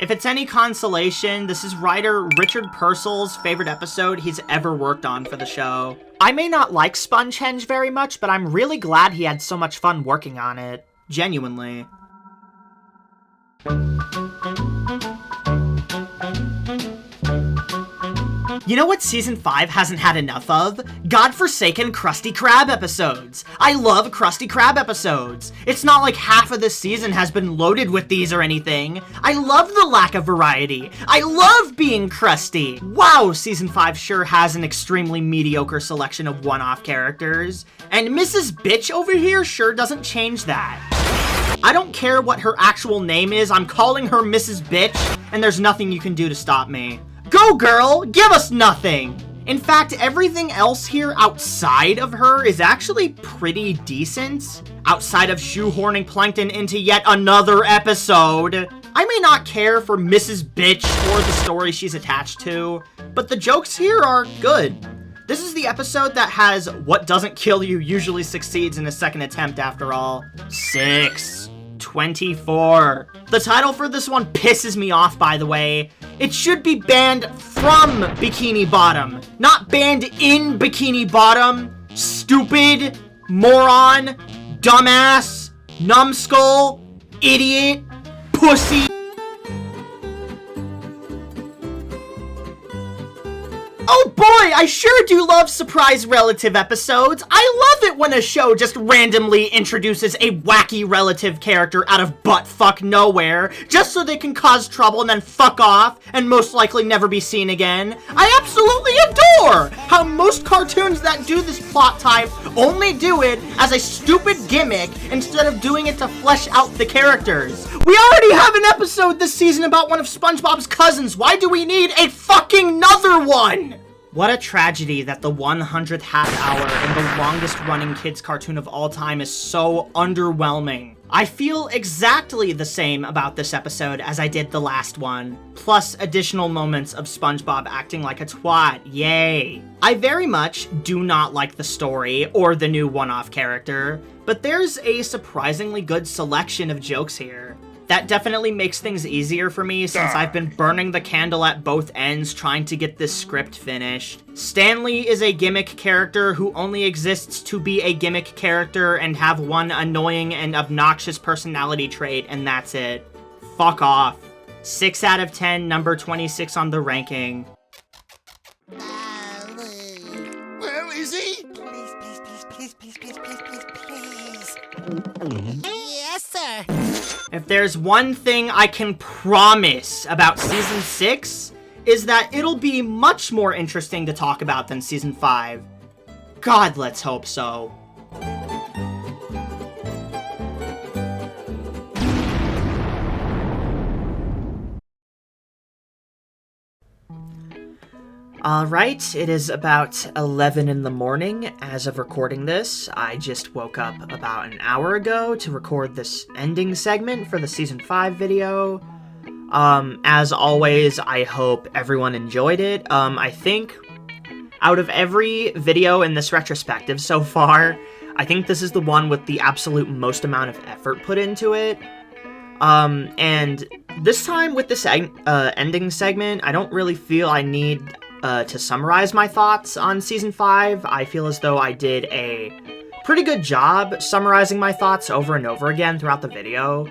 If it's any consolation, this is writer Richard Purcell's favorite episode he's ever worked on for the show. I may not like Spongehenge very much, but I'm really glad he had so much fun working on it. Genuinely. You know what Season 5 hasn't had enough of? Godforsaken Krusty Krab episodes. I love Krusty Krab episodes. It's not like half of this season has been loaded with these or anything. I love the lack of variety. I love being Krusty. Wow, Season 5 sure has an extremely mediocre selection of one-off characters. And Mrs. Bitch over here sure doesn't change that. I don't care what her actual name is, I'm calling her Mrs. Bitch, and there's nothing you can do to stop me. Go girl, give us nothing! In fact, everything else here outside of her is actually pretty decent. Outside of shoehorning Plankton into yet another episode. I may not care for Mrs. Bitch or the story she's attached to, but the jokes here are good. This is the episode that has what doesn't kill you usually succeeds in a second attempt after all. 6/24. The title for this one pisses me off, by the way. It should be banned from Bikini Bottom, not banned in Bikini Bottom. Stupid, moron, dumbass, numbskull, idiot, pussy. Oh boy, I sure do love surprise relative episodes. I love it when a show just randomly introduces a wacky relative character out of buttfuck nowhere, just so they can cause trouble and then fuck off, and most likely never be seen again. I absolutely adore how most cartoons that do this plot type only do it as a stupid gimmick instead of doing it to flesh out the characters. We already have an episode this season about one of SpongeBob's cousins. Why do we need a fucking another one? What a tragedy that the 100th half hour in the longest running kids cartoon of all time is so underwhelming. I feel exactly the same about this episode as I did the last one, plus additional moments of SpongeBob acting like a twat, yay. I very much do not like the story or the new one-off character, but there's a surprisingly good selection of jokes here. That definitely makes things easier for me since I've been burning the candle at both ends trying to get this script finished. Stanley is a gimmick character who only exists to be a gimmick character and have one annoying and obnoxious personality trait, and that's it. Fuck off. 6 out of 10, number 26 on the ranking. Where is he? Please. Yes, sir. If there's one thing I can promise about Season 6, is that it'll be much more interesting to talk about than Season 5. God, let's hope so. Alright, it is about 11 in the morning as of recording this. I just woke up about an hour ago to record this ending segment for the Season 5 video. As always, I hope everyone enjoyed it. I think out of every video in this retrospective so far, I think this is the one with the absolute most amount of effort put into it. And this time with this ending segment, I don't really feel I need to summarize my thoughts on Season 5. I feel as though I did a pretty good job summarizing my thoughts over and over again throughout the video.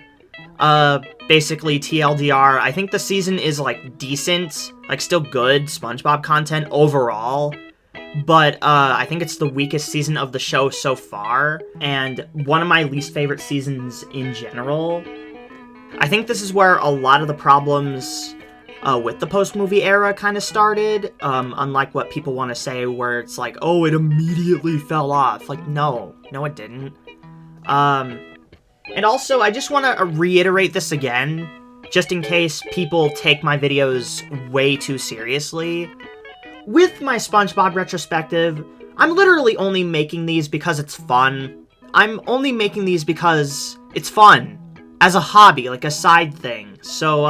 Basically, TLDR, I think the season is, like, decent, like, still good SpongeBob content overall, but, I think it's the weakest season of the show so far, and one of my least favorite seasons in general. I think this is where a lot of the problems, with the post-movie era kind of started, unlike what people want to say, where it's like, oh, it immediately fell off. Like, no, it didn't. And also, I just want to reiterate this again, just in case people take my videos way too seriously. With my SpongeBob retrospective, I'm literally only making these because it's fun. I'm only making these because it's fun, as a hobby, like a side thing. So,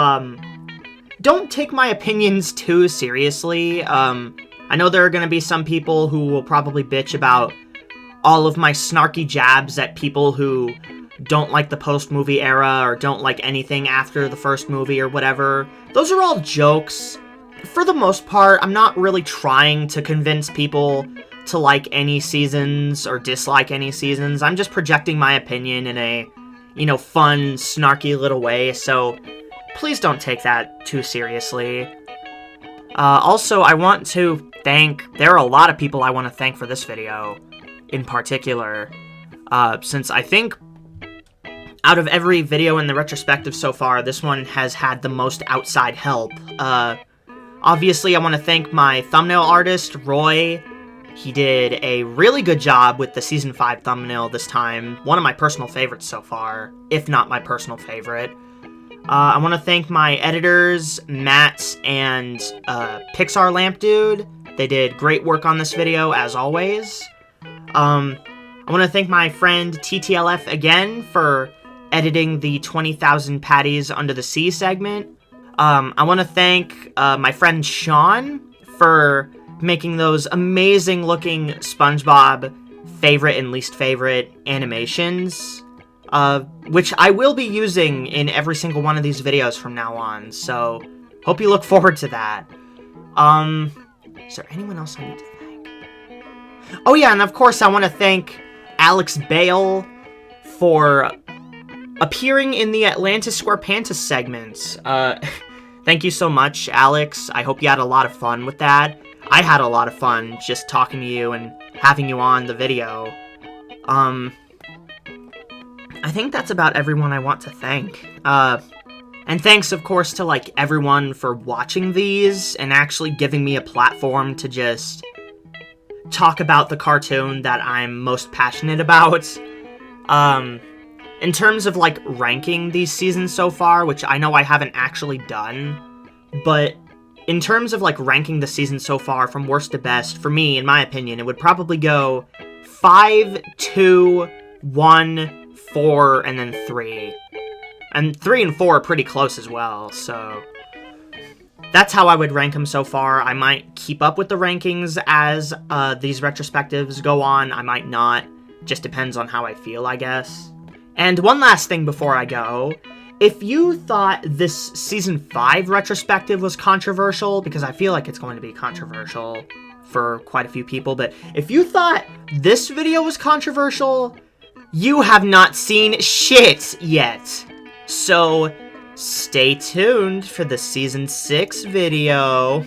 don't take my opinions too seriously. I know there are going to be some people who will probably bitch about all of my snarky jabs at people who don't like the post-movie era or don't like anything after the first movie or whatever. Those are all jokes. For the most part, I'm not really trying to convince people to like any seasons or dislike any seasons. I'm just projecting my opinion in a, fun, snarky little way, so please don't take that too seriously. Also, I want to there are a lot of people I want to thank for this video, in particular, since I think out of every video in the retrospective so far, this one has had the most outside help. Obviously, I want to thank my thumbnail artist, Roy. He did a really good job with the Season 5 thumbnail this time. One of my personal favorites so far, if not my personal favorite. I want to thank my editors, Matt and Pixar Lamp Dude. They did great work on this video, as always. I want to thank my friend TTLF again for editing the 20,000 Patties Under the Sea segment. I want to thank my friend Sean for making those amazing looking SpongeBob favorite and least favorite animations, which I will be using in every single one of these videos from now on, so hope you look forward to that. Is there anyone else I need to thank? Oh yeah, and of course I want to thank Alex Bale for appearing in the Atlantis SquarePantis segments. Thank you so much, Alex. I hope you had a lot of fun with that. I had a lot of fun just talking to you and having you on the video. I think that's about everyone I want to thank. And thanks, of course, to, everyone for watching these and actually giving me a platform to just talk about the cartoon that I'm most passionate about. In terms of, ranking these seasons so far, which I know I haven't actually done, but in terms of, ranking the season so far from worst to best, for me, in my opinion, it would probably go 5, 2, 1, 4, and then 3. And 3 and 4 are pretty close as well, so that's how I would rank them so far. I might keep up with the rankings as these retrospectives go on. I might not. Just depends on how I feel, I guess. And one last thing before I go. If you thought this Season 5 retrospective was controversial, because I feel like it's going to be controversial for quite a few people, but if you thought this video was controversial, you have not seen shit yet. So, stay tuned for the Season 6 video.